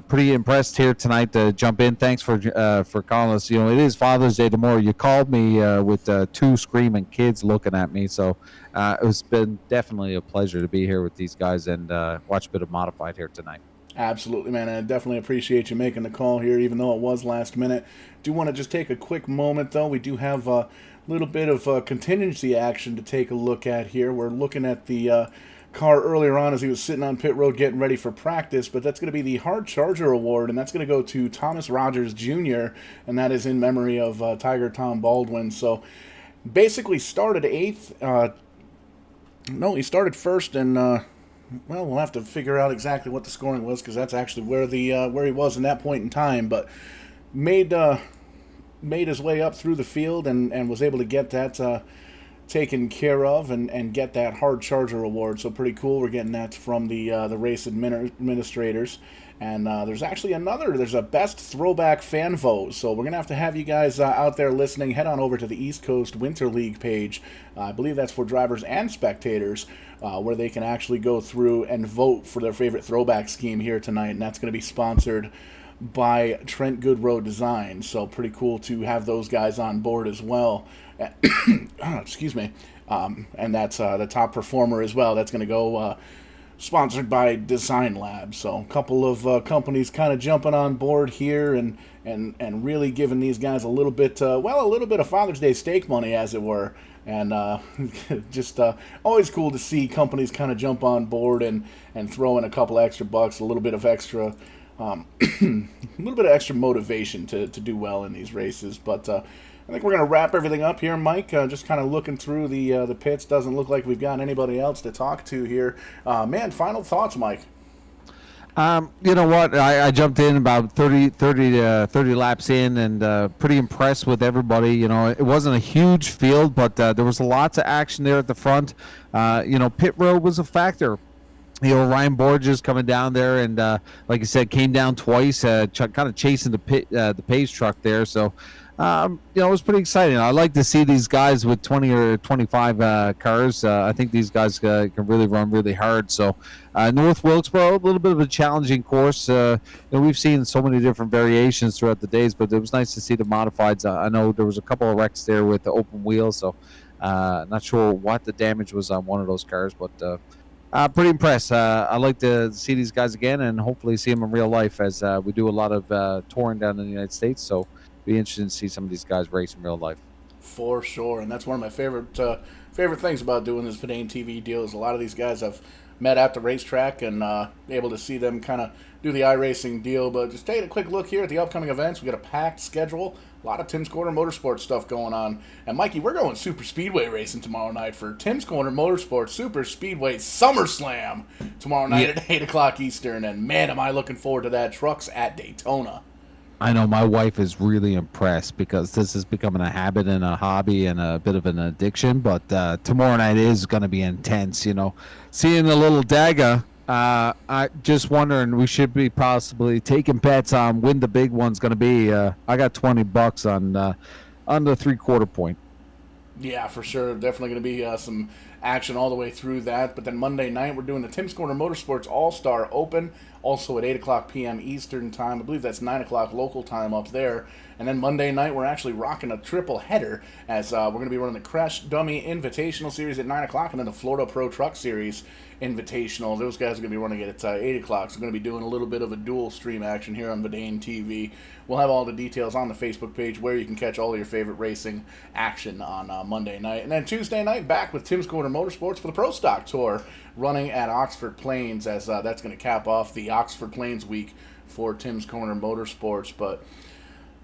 pretty impressed here tonight to jump in. Thanks for calling us. It is Father's Day tomorrow. You called me with two screaming kids looking at me, so it's been definitely a pleasure to be here with these guys and watch a bit of modified here tonight. Absolutely, man. I definitely appreciate you making the call here, even though it was last minute. Do want to just take a quick moment, though. We do have a little bit of contingency action to take a look at here. We're looking at the car earlier on as he was sitting on pit road getting ready for practice, but that's going to be the Hard Charger Award, and that's going to go to Thomas Rogers Jr., and that is in memory of Tiger Tom Baldwin. So basically started 8th. No, he started first, and we'll have to figure out exactly what the scoring was, because that's actually where he was in that point in time, but made his way up through the field and was able to get that taken care of and get that Hard Charger Award. So pretty cool. We're getting that from the race administrators. And there's actually there's a best throwback fan vote. So we're going to have you guys out there listening. Head on over to the East Coast Winter League page. I believe that's for drivers and spectators, where they can actually go through and vote for their favorite throwback scheme here tonight. And that's going to be sponsored by Trent Goodrow Design. So pretty cool to have those guys on board as well. Excuse me. And that's the top performer as well. That's going to go sponsored by Design Lab. So a couple of companies kind of jumping on board here and really giving these guys a little bit of Father's Day stake money, as it were. And just always cool to see companies kind of jump on board and throw in a couple extra bucks, a little bit of extra motivation to do well in these races. But I think we're going to wrap everything up here, Mike. Just kind of looking through the pits. Doesn't look like we've got anybody else to talk to here. Man, final thoughts, Mike? You know what? I jumped in about 30 laps in, and pretty impressed with everybody. It wasn't a huge field, but there was lots of action there at the front. Pit road was a factor. Ryan Borges coming down there, and like you said, came down twice, kind of chasing the pace truck there. So, it was pretty exciting. I like to see these guys with 20 or 25 cars. I think these guys can really run really hard. So, North Wilkesboro, a little bit of a challenging course. We've seen so many different variations throughout the days, but it was nice to see the modifieds. I know there was a couple of wrecks there with the open wheels, so not sure what the damage was on one of those cars, but pretty impressed. I like to see these guys again and hopefully see them in real life, as we do a lot of touring down in the United States. So be interested to see some of these guys race in real life. For sure, and that's one of my favorite things about doing this Vidane TV deal is a lot of these guys I've met at the racetrack and able to see them kind of do the iRacing deal. But just taking a quick look here at the upcoming events, we got a packed schedule. A lot of Tim's Corner Motorsports stuff going on. And Mikey, we're going super speedway racing tomorrow night for Tim's Corner Motorsports Super Speedway SummerSlam tomorrow night at 8 o'clock Eastern. And man, am I looking forward to that. Trucks at Daytona. I know my wife is really impressed because this is becoming a habit and a hobby and a bit of an addiction. But tomorrow night is going to be intense. Seeing the little Daga, I just wondering, we should be possibly taking bets on when the big one's going to be. I got $20 on the 3/4 point. Yeah, for sure. Definitely going to be some action all the way through that. But then Monday night, we're doing the Tim's Corner Motorsports All-Star Open, also at 8 o'clock p.m. Eastern Time. I believe that's 9 o'clock local time up there. And then Monday night, we're actually rocking a triple header as we're going to be running the Crash Dummy Invitational Series at 9 o'clock and then the Florida Pro Truck Series Invitational. Those guys are going to be running it at 8 o'clock. So we're going to be doing a little bit of a dual stream action here on Verdane TV. We'll have all the details on the Facebook page where you can catch all of your favorite racing action on Monday night. And then Tuesday night, back with Tim's Corner Motorsports for the Pro Stock Tour running at Oxford Plains as that's going to cap off the Oxford Plains week for Tim's Corner Motorsports. But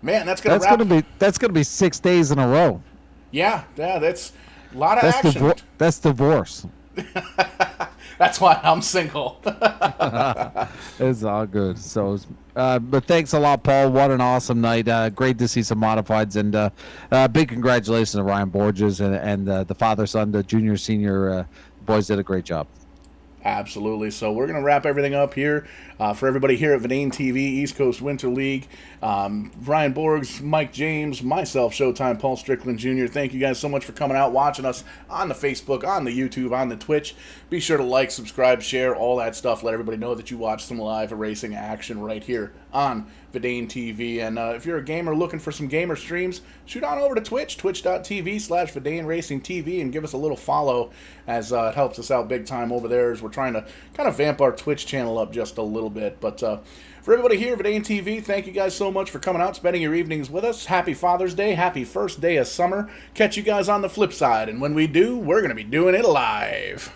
man, that's gonna be 6 days in a row. Yeah, that's a lot of action. That's divorce. That's why I'm single. It's all good. So, but thanks a lot, Paul. What an awesome night. Great to see some modifieds, and big congratulations to Ryan Borges and the father-son, the junior, senior boys did a great job. Absolutely. So we're going to wrap everything up here for everybody here at Verdane TV, East Coast Winter League. Ryan Borgs, Mike James, myself, Showtime, Paul Strickland Jr. Thank you guys so much for coming out, watching us on the Facebook, on the YouTube, on the Twitch. Be sure to like, subscribe, share, all that stuff. Let everybody know that you watch some live racing action right here on Verdane TV. And if you're a gamer looking for some gamer streams, shoot on over to Twitch, twitch.tv/Verdane Racing TV, and give us a little follow as it helps us out big time over there as we're trying to kind of vamp our Twitch channel up just a little bit. But for everybody here at Verdane TV, thank you guys so much for coming out, spending your evenings with us. Happy Father's Day, happy first day of summer. Catch you guys on the flip side, and when we do, we're going to be doing it live.